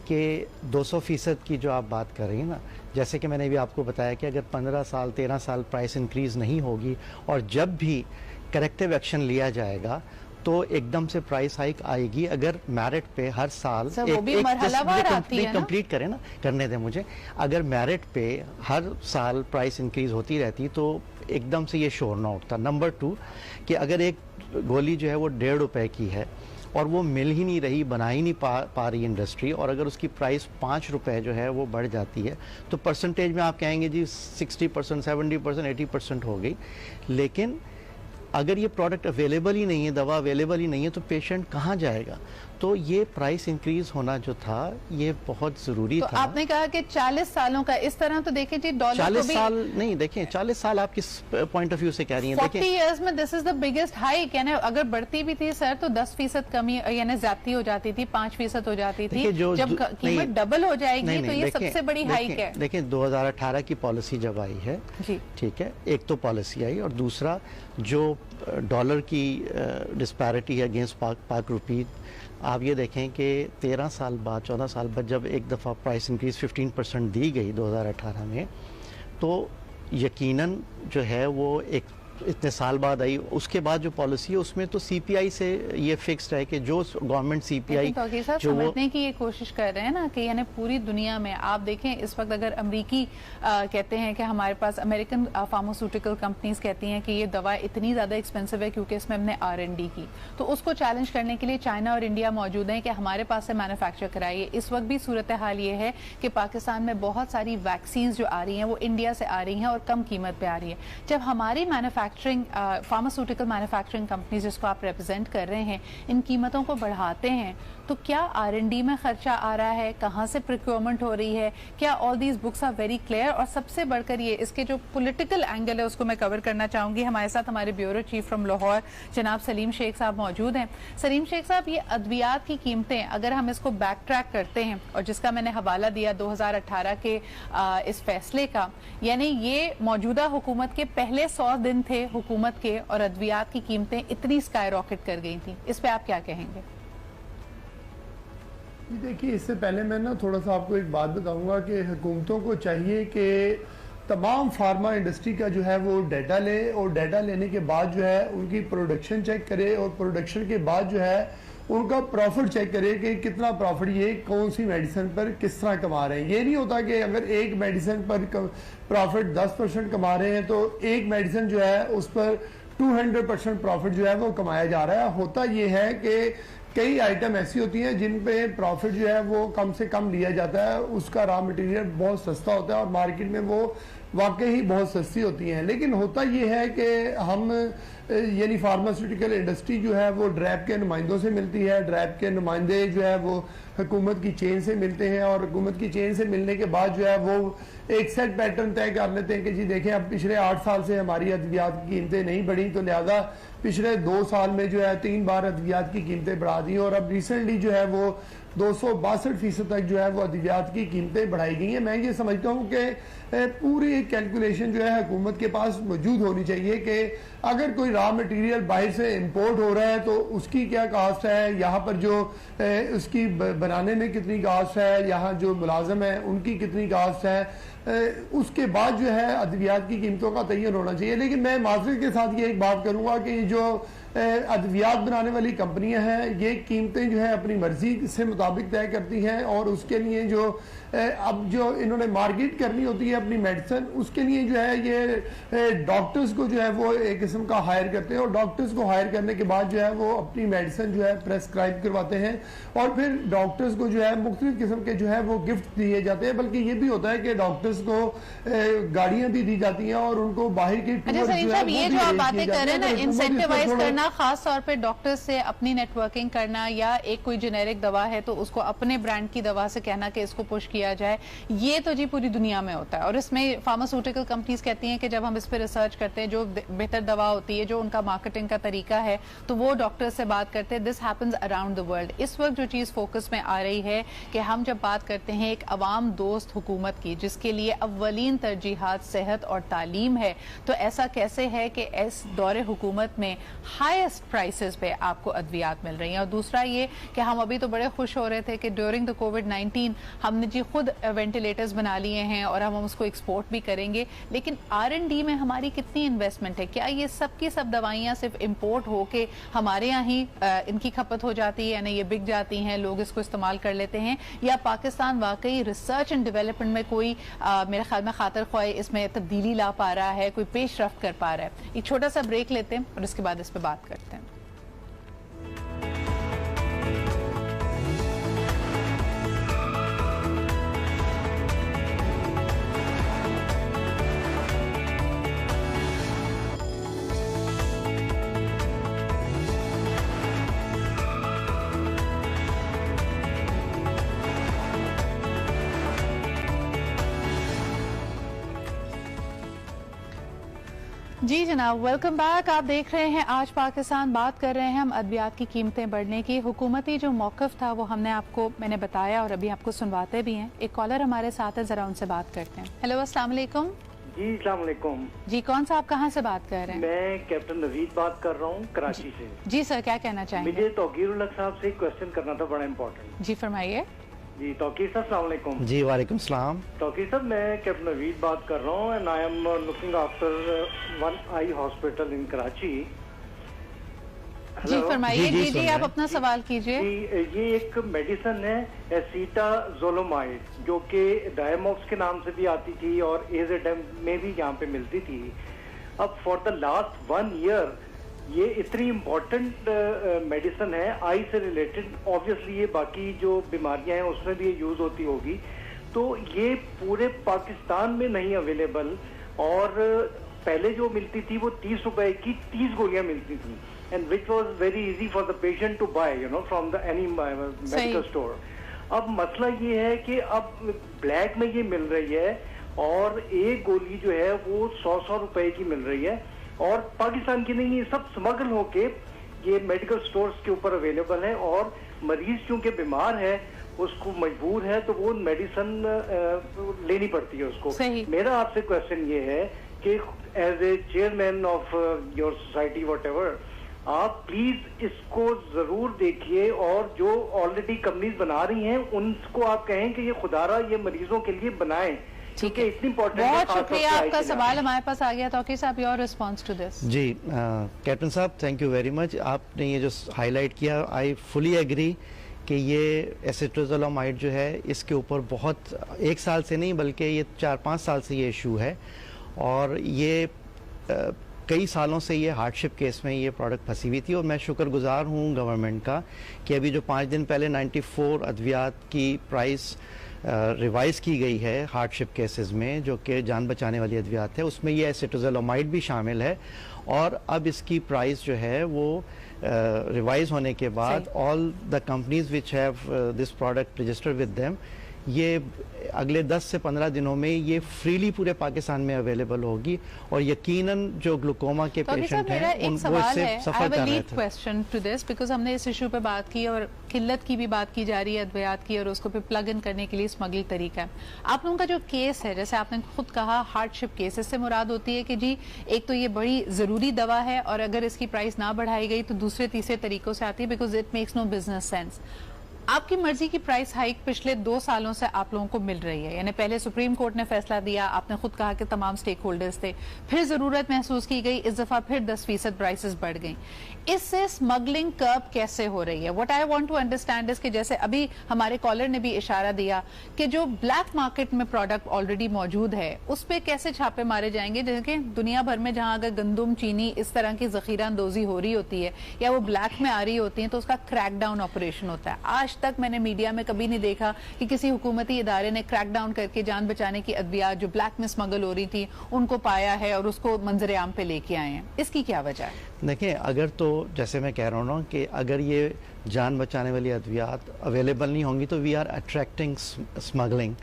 कि 200% की जो आप बात कर रही हैं ना, जैसे कि मैंने भी आपको बताया कि अगर 15 साल 13 साल प्राइस इंक्रीज नहीं होगी और जब भी करेक्टिव एक्शन लिया जाएगा तो एकदम से प्राइस हाइक आएगी। अगर मेरिट पे हर साल कंप्लीट करें ना, करने दें मुझे, अगर मेरिट पे हर साल प्राइस इंक्रीज होती रहती तो एकदम से ये शोर ना उठता। नंबर 2 कि अगर एक गोली जो है वो 1.5 रुपए की है और वो मिल ही नहीं रही, बना ही नहीं पा रही इंडस्ट्री, और अगर उसकी प्राइस 5 रुपए जो है वो बढ़ जाती है, तो परसेंटेज में आप कहेंगे जी 60%, 70%, 80% हो गई। लेकिन अगर ये प्रोडक्ट अवेलेबल ही नहीं है, दवा अवेलेबल ही नहीं है, तो पेशेंट कहाँ जाएगा? तो ये प्राइस इंक्रीज होना जो था ये बहुत जरूरी तो था। आपने कहा कि 40 सालों का, इस तरह तो देखें जी, डॉलर 40 साल नहीं, देखें 40 साल आप किस पॉइंट ऑफ व्यू से कह रही हैं? 40 years में this is the biggest hike. यानी अगर बढ़ती भी थी सर तो 10% कमी, यानी ज्यादती हो जाती थी, 5% हो जाती थी। जब कीमत डबल हो जाएगी तो ये सबसे बड़ी हाइक है। देखिए 2018 की पॉलिसी जब आई है, ठीक है, एक तो पॉलिसी आई और दूसरा जो डॉलर की डिस्पैरिटी है अगेंस्ट पाक रुपी, आप ये देखें कि 13 साल बाद, 14 साल बाद जब एक दफ़ा प्राइस इंक्रीज 15% दी गई 2018 में, तो यकीनन जो है वो एक इतने साल बाद आई। उसके बाद जो पॉलिसी है उसमें तो सीपीआई से ये फिक्स्ड है कि जो गवर्नमेंट सीपीआई जो समझने की ये कोशिश कर रहे हैं ना कि यानी पूरी दुनिया में आप देखें इस वक्त अगर अमेरिकी कहते हैं कि हमारे पास अमेरिकन फार्मास्यूटिकल कंपनीज कहती हैं कि ये दवा इतनी ज़्यादा एक्सपेंसिव है क्योंकि इसमें हमने R&D की, तो उसको चैलेंज करने के लिए चाइना और इंडिया मौजूद हैं कि हमारे पास से मैन्युफैक्चर कराइए। इस वक्त भी सूरत हाल ये है कि पाकिस्तान में बहुत सारी वैक्सीन जो आ रही हैं वो इंडिया से आ रही हैं और कम कीमत पे आ रही है। जब हमारी फार्मास्यूटिकल मैन्युफैक्चरिंग कंपनीज जिसको आप रिप्रेजेंट कर रहे हैं इन कीमतों को बढ़ाते हैं, तो क्या R&D में खर्चा आ रहा है, कहाँ से प्रोक्योरमेंट हो रही है, क्या all these books are very clear? और सबसे बढ़कर ये इसके जो पॉलिटिकल एंगल है उसको मैं कवर करना चाहूंगी। हमारे साथ हमारे ब्यूरो चीफ फ्रॉम लाहौर जनाब सलीम शेख साहब मौजूद हैं। सलीम शेख साहब, ये अद्वियात की कीमतें अगर हम इसको बैक ट्रैक करते हैं और जिसका मैंने हवाला दिया 2018 के इस फैसले का, यानी ये मौजूदा हुकूमत के पहले 100 दिन थे हुकूमत के और अद्वियात की कीमतें इतनी स्काई रॉकेट कर गई थी, इस पे आप क्या कहेंगे? देखिए, इससे पहले मैं ना थोड़ा सा आपको एक बात बताऊंगा कि हुकूमतों को चाहिए कि तमाम फार्मा इंडस्ट्री का जो है वो डाटा ले और डाटा लेने के बाद जो है उनकी प्रोडक्शन चेक करे और प्रोडक्शन के बाद जो है उनका प्रॉफिट चेक करे कि कितना प्रॉफिट ये कौन सी मेडिसिन पर किस तरह कमा रहे हैं। ये नहीं होता कि अगर एक मेडिसिन पर प्रॉफिट 10% कमा रहे हैं तो एक मेडिसिन जो है उस पर 200% प्रॉफिट जो है वो कमाया जा रहा है। होता ये है कि कई आइटम ऐसी होती हैं जिन पे प्रॉफिट जो है वो कम से कम लिया जाता है, उसका रॉ मटेरियल बहुत सस्ता होता है और मार्केट में वो वाकई ही बहुत सस्ती होती हैं। लेकिन होता ये है कि हम यानी फार्मास्यूटिकल इंडस्ट्री जो है वो ड्रैब के नुमाइंदों से मिलती है, ड्रैब के नुमाइंदे जो है वो हुकूमत की चेन से मिलते हैं, और हुकूमत की चेन से मिलने के बाद जो है वो एक सेट पैटर्न तय कर लेते हैं कि जी देखें अब पिछले 8 साल से हमारी अद्वियात की कीमतें नहीं बढ़ी, तो लिहाजा पिछले 2 साल में जो है 3 बार अद्वियात की कीमतें बढ़ा दी, और अब रिसेंटली जो है वो 262% तक जो है वो अद्वियात की कीमतें बढ़ाई गई हैं। मैं ये समझता हूँ कि पूरी कैलकुलेशन जो है हुकूमत के पास मौजूद होनी चाहिए कि अगर कोई रॉ मटेरियल बाहर से इंपोर्ट हो रहा है तो उसकी क्या कास्ट है, यहाँ पर जो उसकी बनाने में कितनी कास्ट है, यहाँ जो मुलाजम है उनकी कितनी कास्ट है, उसके बाद जो है अद्वियात की कीमतों का तयन होना चाहिए। लेकिन मैं माजरत के साथ ये एक बात करूँगा कि जो अद्वियात बनाने वाली कंपनियां हैं ये कीमतें जो है अपनी मर्जी से मुताबिक तय करती हैं, और उसके लिए जो अब जो इन्होंने मार्केट करनी होती है अपनी मेडिसिन, उसके लिए जो है ये डॉक्टर्स को जो है वो एक किस्म का हायर करते हैं, और डॉक्टर्स को हायर करने के बाद जो है वो अपनी मेडिसिन जो है प्रेस्क्राइब करवाते हैं, और फिर डॉक्टर्स को जो है मुख्तलिफ किस्म के जो है वो गिफ्ट दिए जाते हैं। बल्कि ये भी होता है कि डॉक्टर्स को गाड़ियां भी दी जाती हैं और उनको बाहर की ये जो आप बातें कर रहे हैं ना, इंसेंटिवाइज करना, खास तौर पे डॉक्टर्स से अपनी नेटवर्किंग करना, या एक कोई जेनेरिक दवा है तो उसको अपने ब्रांड की दवा से कहना कि इसको पुश किया जाए, ये तो जी पूरी दुनिया में होता है। और इसमें फार्मास्यूटिकल कंपनीज कहती हैं कि जब हम इस पर रिसर्च करते हैं, जो बेहतर दवा होती है, जो उनका मार्केटिंग का तरीका है, तो वो डॉक्टर से बात करते हैं। This happens around the world. इस वक्त जो चीज फोकस में आ रही है कि हम जब बात करते हैं एक अवाम दोस्त हुकूमत की, जिसके लिए अव्वलीन तरजीहात सेहत और तालीम है, तो ऐसा कैसे है कि इस दौरे हुकूमत में हाईएस्ट प्राइसेस पे आपको अद्वियात मिल रही हैं। और दूसरा ये कि हम अभी तो बड़े खुश हो रहे थे कि ड्यूरिंग द कोविड-19 हमने जी खुद वेंटिलेटर्स बना लिए हैं और हम उसको एक्सपोर्ट भी करेंगे, लेकिन R&D में हमारी कितनी इन्वेस्टमेंट है? क्या ये सब की सब दवाइयाँ सिर्फ इम्पोर्ट होके हमारे यहाँ ही इनकी खपत हो जाती है, यानी ये बिक जाती हैं, लोग इसको इस्तेमाल कर लेते हैं, या पाकिस्तान वाकई रिसर्च एंड डेवलपमेंट में कोई मेरे ख्याल में खातर ख्वाही इसमें तब्दीली ला पा रहा है, कोई पेशरफ्त कर पा रहा है? एक छोटा सा ब्रेक लेते हैं और इसके बाद इस पर बात करते हैं। जी जनाब, वेलकम बैक। आप देख रहे हैं आज पाकिस्तान। बात कर रहे हैं हम अद्वियात की कीमतें बढ़ने की। हुकूमती जो मौक़िफ़ था वो मैंने बताया और अभी आपको सुनवाते भी हैं। एक कॉलर हमारे साथ है, जरा उनसे बात करते हैं। हेलो, अस्सलाम वालेकुम। जी अस्सलाम वालेकुम। जी, कौन सा, आप कहाँ से बात कर रहे हैं? मैं कैप्टन नवीद बात कर रहा हूँ कराची से। जी सर, क्या कहना चाहेंगे? मुझे तौकीर उल हक साहब से क्वेश्चन करना था, बड़ा इम्पोर्टेंट। जी फरमाइए। जी तौकीर साहब, अस्सलाम वालेकुम। जी वालेकुम सलाम। तौकीर साहब, मैं कैप्टन नवीद बात कर रहा हूँ and I am looking after one eye hospital in Karachi. जी फरमाइए। जी जी, आप अपना सवाल कीजिए। ये एक मेडिसिन है एसीटाज़ोलोमाइड, जो कि डायमॉक्स के नाम से भी आती थी और एजेडेम में भी यहाँ पे मिलती थी। अब फॉर द लास्ट 1 ईयर ये इतनी इम्पोर्टेंट मेडिसिन है आई से रिलेटेड, ऑब्वियसली ये बाकी जो बीमारियां हैं उसमें भी ये यूज होती होगी, तो ये पूरे पाकिस्तान में नहीं अवेलेबल। और पहले जो मिलती थी वो 30 रुपए की 30 गोलियां मिलती थी, and which was very easy for the patient to buy from the any medical store. अब मसला ये है कि अब ब्लैक में ये मिल रही है और एक गोली जो है वो 100 रुपए की मिल रही है, और पाकिस्तान की नहीं, ये सब स्मगल होके ये मेडिकल स्टोर्स के ऊपर अवेलेबल है। और मरीज चूंकि बीमार है, उसको मजबूर है, तो वो मेडिसिन लेनी पड़ती है उसको। मेरा आपसे क्वेश्चन ये है कि as a chairman of your society whatever, आप प्लीज इसको जरूर देखिए, और जो ऑलरेडी कंपनीज बना रही हैं उनको आप कहें कि ये खुदारा ये मरीजों के लिए बनाएं, ठीक है, इतनी इम्पोर्टेंट। बहुत शुक्रिया, आपका सवाल हमारे पास आ गया। तौकीर साहब, योर रिस्पांस टू दिस। जी कैप्टन साहब, थैंक यू वेरी मच। आपने ये जो हाईलाइट किया, आई फुली एग्री कि ये एसीटाज़ोलोमाइड जो है इसके ऊपर बहुत 1 साल से नहीं बल्कि ये 4-5 साल से ये इशू है, और ये कई सालों से ये हार्डशिप केस में ये प्रोडक्ट फंसी हुई थी। और मैं शुक्रगुजार हूँ गवर्नमेंट का कि अभी जो 5 दिन पहले 94 अद्वियात की प्राइस रिवाइज की गई है हार्डशिप केसेस में, जो कि जान बचाने वाली अद्वियात है, उसमें ये एसिटोजोलोमाइड भी शामिल है। और अब इसकी प्राइस जो है वो रिवाइज होने के बाद all the companies which have this product registered with them, ये अगले 10 से 15 दिनों में ये फ्रीली पूरे पाकिस्तान में अवेलेबल होगी। और यकीनन जो ग्लूकोमा के पेशेंट हैं उनको इससे सफर कर रहे थे। क्वेश्चन टू दिस बिकॉज हमने इस इशू पे बात की और किल्लत की भी बात की जा रही है अद्वियात की, और उसको पे प्लग इन करने के लिए स्मगल तरीका है। आप लोगों का जो केस है, जैसे आपने खुद कहा हार्डशिप केस, इससे मुराद होती है कि जी एक तो ये बड़ी जरूरी दवा है और अगर इसकी प्राइस ना बढ़ाई गई तो दूसरे तीसरे तरीकों से आती है because it makes no business sense. आपकी मर्जी की प्राइस हाइक पिछले 2 सालों से आप लोगों को मिल रही है, यानी पहले सुप्रीम कोर्ट ने फैसला दिया, आपने खुद कहा कि तमाम स्टेक होल्डर्स थे, फिर जरूरत महसूस की गई, इस दफा फिर 10% प्राइसेस बढ़ गई। इससे स्मगलिंग कर्ब कैसे हो रही है? What I want to understand is कि जैसे अभी हमारे कॉलर ने भी इशारा दिया कि जो ब्लैक मार्केट में प्रोडक्ट ऑलरेडी मौजूद है उस पर कैसे छापे मारे जाएंगे, जैसे कि दुनिया भर में जहां अगर गंदुम, चीनी इस तरह की जखीरा अंदोजी हो रही होती है या वो ब्लैक में आ रही होती है तो उसका क्रैकडाउन ऑपरेशन होता है। आज तक मैंने मीडिया में कभी नहीं देखा कि किसी हुकूमती इदारे ने क्रैकडाउन करके जान बचाने की अद्वियात जो ब्लैक में स्मगल हो रही थी उनको पाया है और उसको मंजर आम पे लेके आए हैं। इसकी क्या वजह है? देखिए, अगर तो जैसे मैं कह रहा हूँ ना कि अगर ये जान बचाने वाली अद्वियात अवेलेबल नहीं होंगी तो वी आर अट्रैक्टिंग स्मगलिंग।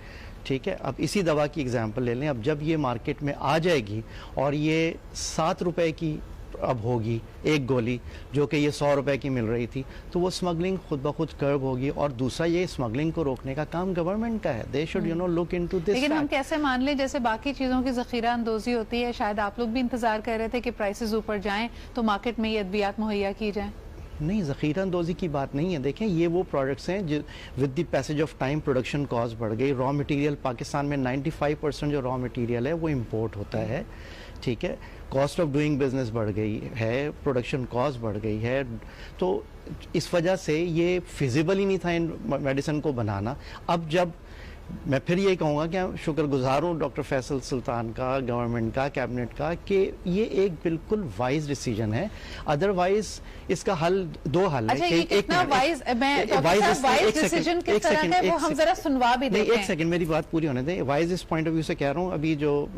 ठीक है, अब इसी दवा की एग्जांपल ले लें। अब जब ये मार्केट में आ जाएगी और ये 7 रुपए की अब होगी एक गोली, जो कि ये 100 रुपए की मिल रही थी, तो वो स्मगलिंग खुद ब खुद कर्ब होगी। और दूसरा, ये स्मगलिंग को रोकने का काम गवर्नमेंट का है। They should look into this. लेकिन हम कैसे मान लें, जैसे बाकी चीजों की जखीरा अंदोजी होती है, शायद आप लोग भी इंतजार कर रहे थे कि प्राइसेस ऊपर जाएं तो मार्केट में ये अद्वियात मुहैया की जाए। नहीं, ज़ख़ीरा अंदोज़ी की बात नहीं है। देखें, ये वो प्रोडक्ट्स हैं जो with the passage of time production cost बढ़ गई। रॉ मटेरियल पाकिस्तान में 95% जो रॉ मटेरियल है वो इंपोर्ट होता है। ठीक है, कॉस्ट ऑफ डूइंग बिजनेस बढ़ गई है, प्रोडक्शन कॉस्ट बढ़ गई है, तो इस वजह से ये फिजिबल ही नहीं था इन मेडिसिन को बनाना। अब जब मैं फिर ये कहूँगा कि शुक्रगुजार हूँ डॉक्टर फैसल सुल्तान का, गवर्नमेंट का, कैबिनेट का, कि ये एक बिल्कुल वाइज डिसीजन है। अदरवाइज इसका हल 2 हल है। एक सेकंड मेरी बात पूरी होने दें। वाइज इस पॉइंट ऑफ व्यू से कह रहा हूँ, अभी जो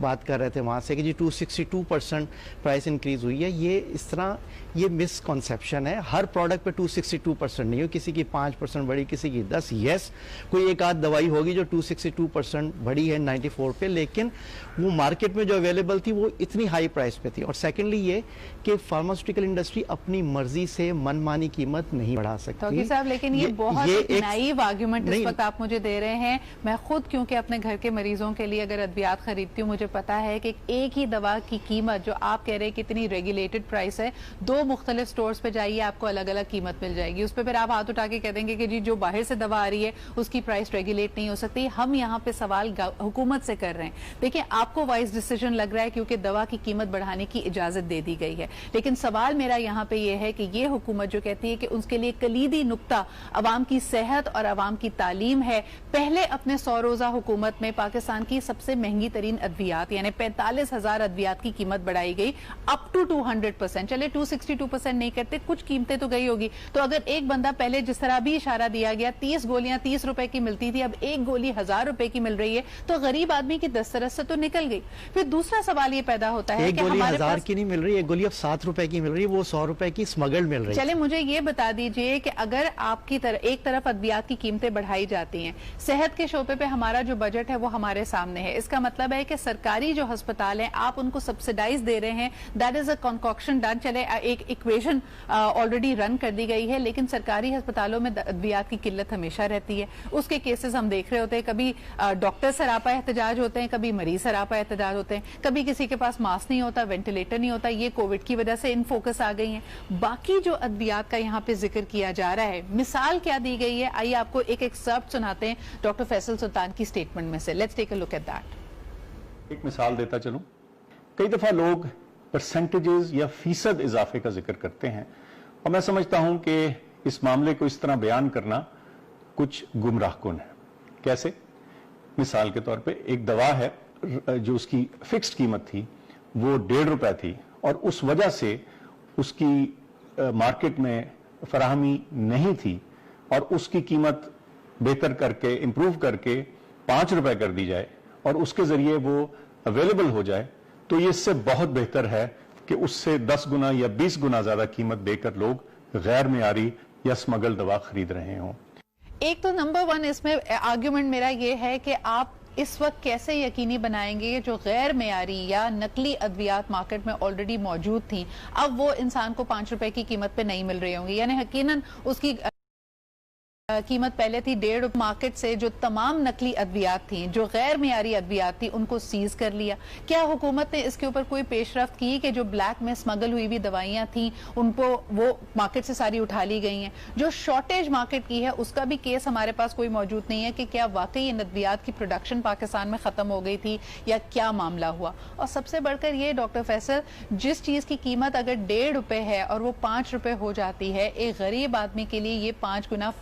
बात कर रहे थे वहाँ से कि जी 262% प्राइस इंक्रीज हुई है, ये इस तरह ये मिसकॉन्सेप्शन है। हर प्रोडक्ट पे 262% नहीं हो, किसी की 5% बढ़ी, किसी की 10। यस, कोई एक आध दवाई होगी जो 262% बढ़ी है 94 पे, लेकिन वो मार्केट में जो अवेलेबल थी वो इतनी हाई प्राइस पे थी। और सेकेंडली ये कि फार्मास्यूटिकल इंडस्ट्री अपनी मर्जी से मनमानी कीमत नहीं बढ़ा सकती। तो साहब, लेकिन ये बहुत नाइव आर्गुमेंट इस वक्त आप मुझे दे रहे हैं। मैं खुद क्योंकि अपने घर के मरीजों के लिए अगर अद्वियात खरीदती हूँ, मुझे पता है कि एक ही दवा की कीमत जो आप कह रहे हैं कि इतनी रेगुलेटेड प्राइस है, 2 मुख्तलिफ स्टोर्स पे जाइए आपको अलग अलग कीमत मिल जाएगी। उस पर फिर आप हाथ उठा के कह देंगे कि जी जो बाहर से दवा आ रही है उसकी प्राइस रेगुलेट नहीं हो सकती। हम यहाँ पे सवाल हुकूमत से कर रहे हैं। देखिए, आपको वाइज डिसीजन लग रहा है क्योंकि दवा की कीमत बढ़ाने की इजाजत दे दी गई है, लेकिन सवाल मेरा यहाँ पे ये है कि ये हुकूमत जो कहती है कि उसके लिए कलीदी नुक्ता अवाम की सेहत और अवाम की तालीम है। पहले अपने 100 रोजा हुकूमत में पाकिस्तान की सबसे महंगी तरीन अद्वियात यानी 45,000 अद्वियात की कीमत बढ़ाई गई अप टू 200%। चले 262% नहीं करते, कुछ कीमतें तो गई होगी। तो अगर एक बंदा, पहले जिस तरह भी इशारा दिया गया 30 गोलियां 30 रुपए की मिलती थी, अब एक गोली 1000 रुपए की मिल रही है, तो गरीब आदमी की दस्तरस से तो निकल गई। फिर दूसरा सवाल ये पैदा होता है कि गोली 1000 की नहीं मिल रही, एक गोली अब 7 रुपए की मिल रही है, वो 100 रुपए की स्मगल्ड मिल रही है। चले मुझे ये बता दीजिए कि अगर आपकी एक तरफ अद्वियात की कीमतें बढ़ाई जाती हैं, सेहत के शोबे पे हमारा जो बजट है वो हमारे सामने है, इसका मतलब है कि सरकारी जो अस्पताल है आप उनको सब्सिडाइज दे रहे हैं। That is a concoction done. चले एक इक्वेशन ऑलरेडी रन कर दी गई है, लेकिन सरकारी अस्पतालों में अद्वियात की किल्लत हमेशा रहती है। उसके केसेस हम देख रहे होते हैं, कभी डॉक्टर सरापा एहतजाज होते हैं, कभी मरीज सरापा एहतजाज होते हैं, कभी किसी के पास मास्क नहीं होता, वेंटिलेटर नहीं होता। ये कोविड की वजह से इन फोकस आ गई हैं। बाकी जो अद्वियात का यहाँ पे जिक्र किया जा रहा है, मिसाल क्या दी गई है, आइए आपको एक एक्सर्प्ट सुनाते हैं डॉक्टर फैसल सुल्तान की स्टेटमेंट में से। Let's take a look at that. एक मिसाल देता चलूं, कई दफा लोग परसेंटेजेस या फीसद इजाफे का जिक्र करते हैं और मैं समझता हूं कि इस मामले को इस तरह बयान करना कुछ गुमराहकुन है। कैसे? मिसाल के तौर पे एक दवा है जो उसकी फिक्स्ड कीमत थी वो 1.5 रुपए थी और उस वजह से उसकी मार्केट में फराहमी नहीं थी और उसकी कीमत बेहतर करके इंप्रूव करके 5 रुपए कर दी जाए और उसके जरिए वो अवेलेबल हो जाए, तो ये इससे बहुत बेहतर है कि उससे 10 गुना या 20 गुना ज्यादा कीमत देकर लोग गैर मियारी या स्मगल दवा खरीद रहे हों। एक तो नंबर 1 इसमें आर्ग्यूमेंट मेरा ये है कि आप इस वक्त कैसे यकीनी बनाएंगे जो गैर मेयारी या नकली अद्वियात मार्केट में ऑलरेडी मौजूद थी, अब वो इंसान को 5 रुपए की कीमत पे नहीं मिल रही होंगी, यानी यकीनन उसकी कीमत पहले थी 1.5 मार्केट से जो तमाम नकली अद्वियात थी, जो गैर मियारी अद्वियात थी, उनको सीज कर लिया। क्या हुकूमत ने इसके ऊपर कोई पेशरफ्त की कि जो ब्लैक में स्मगल हुई हुई दवाइयां थी उनको वो मार्केट से सारी उठा ली गई हैं? जो शॉर्टेज मार्केट की है उसका भी केस हमारे पास कोई मौजूद नहीं है कि क्या वाकई इन अद्वियात की प्रोडक्शन पाकिस्तान में खत्म हो गई थी या क्या मामला हुआ। और सबसे बढ़कर ये डॉक्टर फैसल, जिस चीज की कीमत अगर 1.5 रुपए है और वो 5 रुपए हो जाती है, एक गरीब आदमी के लिए ये 5 गुना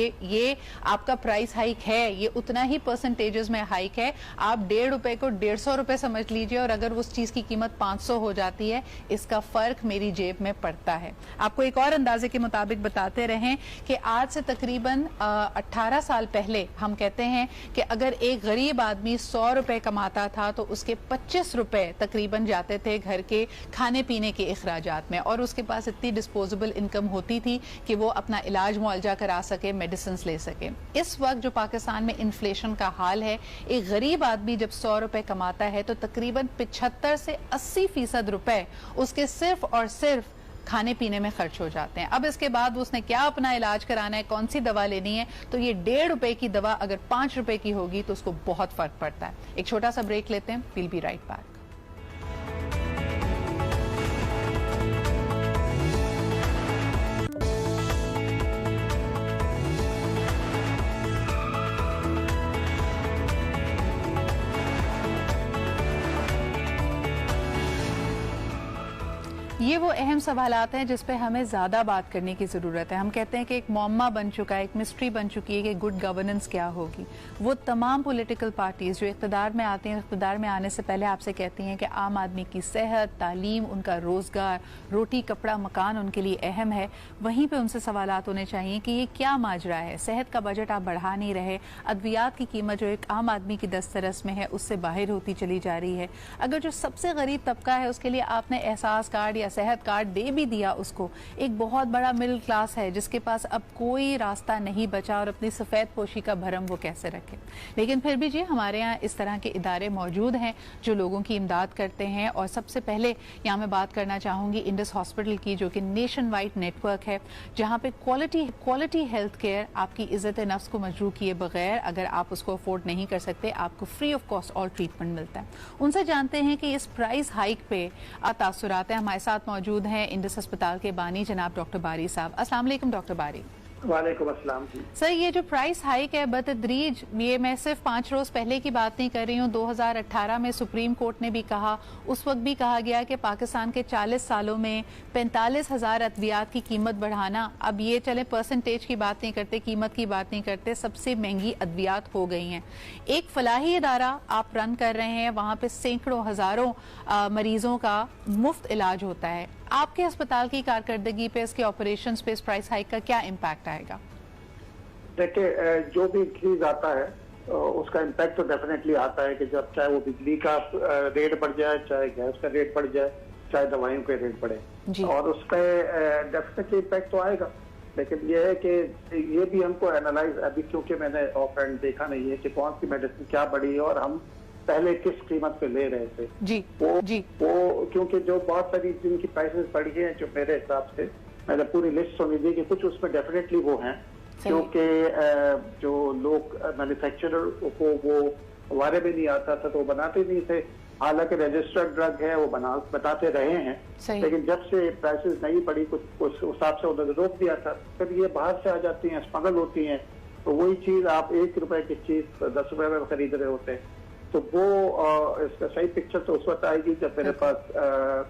ये आपका प्राइस हाइक है, ये उतना ही परसेंटेजेस में हाइक है। आप 1.5 रुपए को 150 रुपए समझ लीजिए और अगर उस चीज की कीमत 500 हो जाती है, इसका फर्क मेरी जेब में पड़ता है। आपको एक और अंदाजे के मुताबिक बताते रहें कि आज से तकरीबन 18 साल पहले हम कहते हैं कि अगर एक गरीब आदमी 100 रुपए कमाता था तो उसके 25 रुपए तकरीबन जाते थे घर के खाने पीने के अखराजात में, और उसके पास इतनी डिस्पोजेबल इनकम होती थी कि वो अपना इलाज मुआवजा करा सके, मेडिसिन ले सके। इस वक्त जो पाकिस्तान में इन्फ्लेशन का हाल है, एक गरीब आदमी जब 100 रुपए कमाता है तो तकरीबन 75 से 80% रुपए उसके सिर्फ और सिर्फ खाने पीने में खर्च हो जाते हैं। अब इसके बाद उसने क्या अपना इलाज कराना है, कौन सी दवा लेनी है, तो ये 1.5 रुपए की दवा अगर 5 रुपए की होगी तो उसको बहुत फर्क पड़ता है। एक छोटा सा ब्रेक लेते हैं, विल बी राइट बैक। ये वो अहम सवालात हैं जिस पे हमें ज़्यादा बात करने की ज़रूरत है। हम कहते हैं कि एक मौमा बन चुका है, एक मिस्ट्री बन चुकी है कि गुड गवर्नेंस क्या होगी। वो तमाम पॉलिटिकल पार्टीज़ जो इक़्तिदार में आती हैं, इक़्तिदार में आने से पहले आपसे कहती हैं कि आम आदमी की सेहत, तालीम, उनका रोज़गार, रोटी कपड़ा मकान उनके लिए अहम है। वहीं पर उनसे सवालात होने चाहिए कि ये क्या माजरा है, सेहत का बजट आप बढ़ा नहीं रहे, अद्वियात की कीमत जो एक आम आदमी की दस्तरस में है उससे बाहर होती चली जा रही है। अगर जो सबसे गरीब तबका है उसके लिए आपने एहसास कार्ड या सेहत कार्ड दे भी दिया, उसको एक बहुत बड़ा मिडिल क्लास है जिसके पास अब कोई रास्ता नहीं बचा और अपनी सफ़ेद पोशी का भरम वो कैसे रखे। लेकिन फिर भी जी हमारे यहाँ इस तरह के इदारे मौजूद हैं जो लोगों की इमदाद करते हैं। और सबसे पहले यहाँ मैं बात करना चाहूँगी इंडस हॉस्पिटल की, जो कि नेशन वाइड नेटवर्क है जहाँ पे क्वालिटी हेल्थ केयर आपकी इज़्ज़त नफ्स को मजरूह किए बगैर, अगर आप उसको अफोर्ड नहीं कर सकते, आपको free of cost all treatment मिलता है। उनसे जानते हैं कि इस प्राइस हाइक पे तासुरात हैं। हमारे साथ मौजूद हैं इंडस अस्पताल के बानी जनाब डॉक्टर बारी साहब। अस्सलाम वालेकुम डॉक्टर बारी। वालेकुम अस्सलाम जी। सर, ये जो प्राइस हाइक है बतदरीज, ये मैं सिर्फ 5 रोज पहले की बात नहीं कर रही हूँ। 2018 में सुप्रीम कोर्ट ने भी कहा, उस वक्त भी कहा गया कि पाकिस्तान के 40 सालों में 45,000 अद्वियात की कीमत बढ़ाना, अब ये चले परसेंटेज की बात नहीं करते, कीमत की बात नहीं करते, सबसे महंगी अद्वियात हो गई हैं। एक फलाही इदारा आप रन कर रहे हैं, वहाँ पे सैकड़ों हज़ारों मरीजों का मुफ्त इलाज होता है। आपके अस्पताल की कारकर्दगी पे, इसके ऑपरेशंस पे इस प्राइस हाइक का क्या इम्पैक्ट आएगा? देखिए, जो भी इंक्रीज आता है उसका इम्पैक्ट तो डेफिनेटली आता है कि जब चाहे वो बिजली का रेट बढ़ जाए, चाहे गैस का रेट बढ़ जाए, चाहे दवाइयों के रेट बढ़े, और उस पर डेफिनेटली इम्पैक्ट तो आएगा। लेकिन ये है कि ये भी हमको एनालाइज, अभी क्योंकि मैंने ऑफ हैंड देखा नहीं है कि कौन सी मेडिसिन क्या बढ़ी है और हम पहले किस कीमत पे ले रहे थे। वो क्योंकि जो बहुत सारी जिनकी प्राइसेस बढ़ी हैं, जो मेरे हिसाब से, मैंने पूरी लिस्ट सुनी थी कि कुछ उसमें डेफिनेटली वो हैं, क्योंकि जो लोग मैन्युफैक्चरर को वो बारे में नहीं आता था तो वो बनाते नहीं थे। हालांकि रजिस्टर्ड ड्रग है, वो बताते रहे हैं, लेकिन जब से प्राइसेस नहीं बढ़ी कुछ उस हिसाब से उन्होंने रोक दिया था। फिर ये बाहर से आ जाती हैं, स्मगल होती हैं, तो वही चीज आप 1 रुपए की चीज 10 रुपए में खरीद रहे होते हैं। तो वो इसका सही पिक्चर तो उस वक्त आएगी जब मेरे पास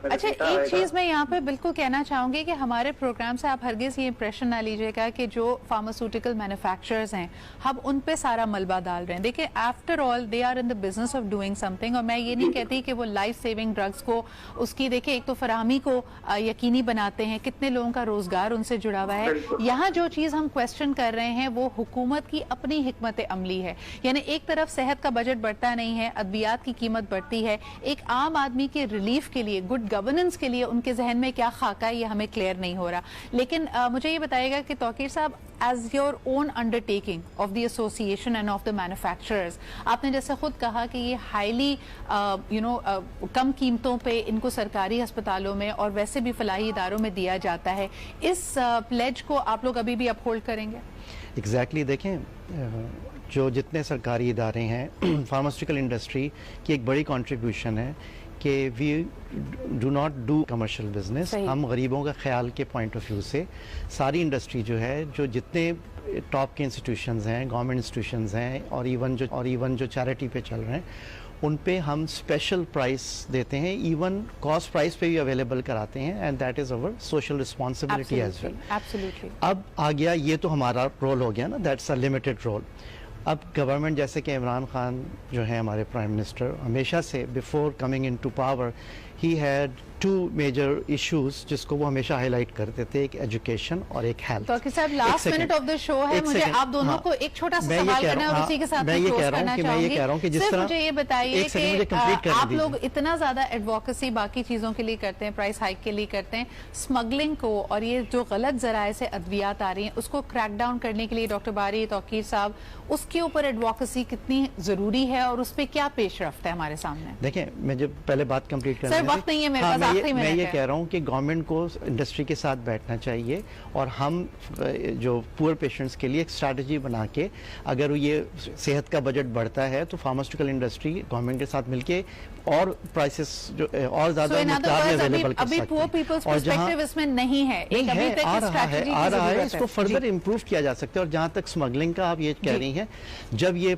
अच्छा, एक चीज मैं यहाँ पे बिल्कुल कहना चाहूंगी कि हमारे प्रोग्राम से आप हरगिज ये इंप्रेशन ना लीजिएगा कि जो फार्मास्यूटिकल मैन्युफैक्चरर्स हैं हम उन पे सारा मलबा डाल रहे हैं। देखिए, after all they are in the business of doing something, और मैं ये नहीं कहती कि वो लाइफ सेविंग ड्रग्स को उसकी देखिए एक तो फराहमी को यकीनी बनाते हैं, कितने लोगों का रोजगार उनसे जुड़ा हुआ है। यहाँ जो चीज हम क्वेश्चन कर रहे हैं वो हुकूमत की अपनी हिकमत अमली है। यानी एक तरफ सेहत का बजट बढ़ता नहीं है, अद्वियात की कीमत बढ़ती है, एक आम आदमी के रिलीफ के लिए, गुड गवर्नेंस के लिए उनके जहन में क्या खाका है ये हमें क्लियर नहीं हो रहा। लेकिन मुझे ये बताइएगा कि तौकीर साहब, as your own undertaking of the association and of the manufacturers, आपने जैसे खुद कहा कि ये हाईली कम कीमतों पे इनको सरकारी अस्पतालों में और वैसे भी फलाही इदारों में दिया जाता है, इस प्लेज को आप लोग अभी भी अपहोल्ड करेंगे? एग्जैक्टली देखें, जो जितने सरकारी इदारे हैं, फार्मास्यूटिकल इंडस्ट्री की एक बड़ी कंट्रीब्यूशन है कि we do not do commercial business. हम गरीबों का ख्याल के पॉइंट ऑफ व्यू से सारी इंडस्ट्री जो है, जो जितने टॉप के इंस्टीट्यूशंस हैं, गवर्नमेंट इंस्टीट्यूशंस हैं और इवन जो चैरिटी पे चल रहे हैं, उन पे हम स्पेशल प्राइस देते हैं, इवन कॉस्ट प्राइस पे भी अवेलेबल कराते हैं, and that is our social responsibility as well. Absolutely. अब आ गया, ये तो हमारा रोल हो गया ना, दैट्स अ लिमिटेड रोल। अब गवर्नमेंट, जैसे कि इमरान खान जो है हमारे प्राइम मिनिस्टर, हमेशा से before coming into power he had two major issues जिसको वो हमेशा हाईलाइट करते थे, एक एजुकेशन और एक हेल्थ। तो साहब, last minute of the show है, मुझे आप दोनों को एक छोटा सा सवाल करना है और उसी के साथ मैं ये कह रहा हूं कि जिस तरह मुझे ये बताइए कि आप लोग इतना ज्यादा एडवोकेसी बाकी चीजों के लिए करते हैं, प्राइस हाइक के लिए करते हैं, स्मगलिंग को और ये जो गलत जराए से अद्वियात आ रही हैं उसको क्रैक डाउन करने के लिए डॉक्टर बारी, तौकीर साहब, उसके ऊपर एडवोकेसी कितनी जरूरी है और उस पर क्या पेशरफ्त है हमारे सामने? देखिए, मैं जब पहले बात कंप्लीट करना, सर वक्त नहीं है मेरे पास, आखिरी मैं ये कह रहा हूँ कि गवर्नमेंट को इंडस्ट्री के साथ बैठना चाहिए और हम जो पुअर पेशेंट्स के लिए एक स्ट्रैटेजी बना के, अगर ये सेहत का बजट बढ़ता है तो फार्मास्यूटिकल इंडस्ट्री गवर्नमेंट के साथ मिलके और प्राइसेस जो और ज्यादा मकदार में अवेलेबल कर सकते हैं। पुअर पीपल्स पर्सपेक्टिव इसमें नहीं है, एक अभी तक आ रहा है, इसको फर्दर इम्प्रूव किया जा सकता है। और जहां तक स्मगलिंग का आप ये कह रही हैं, जब ये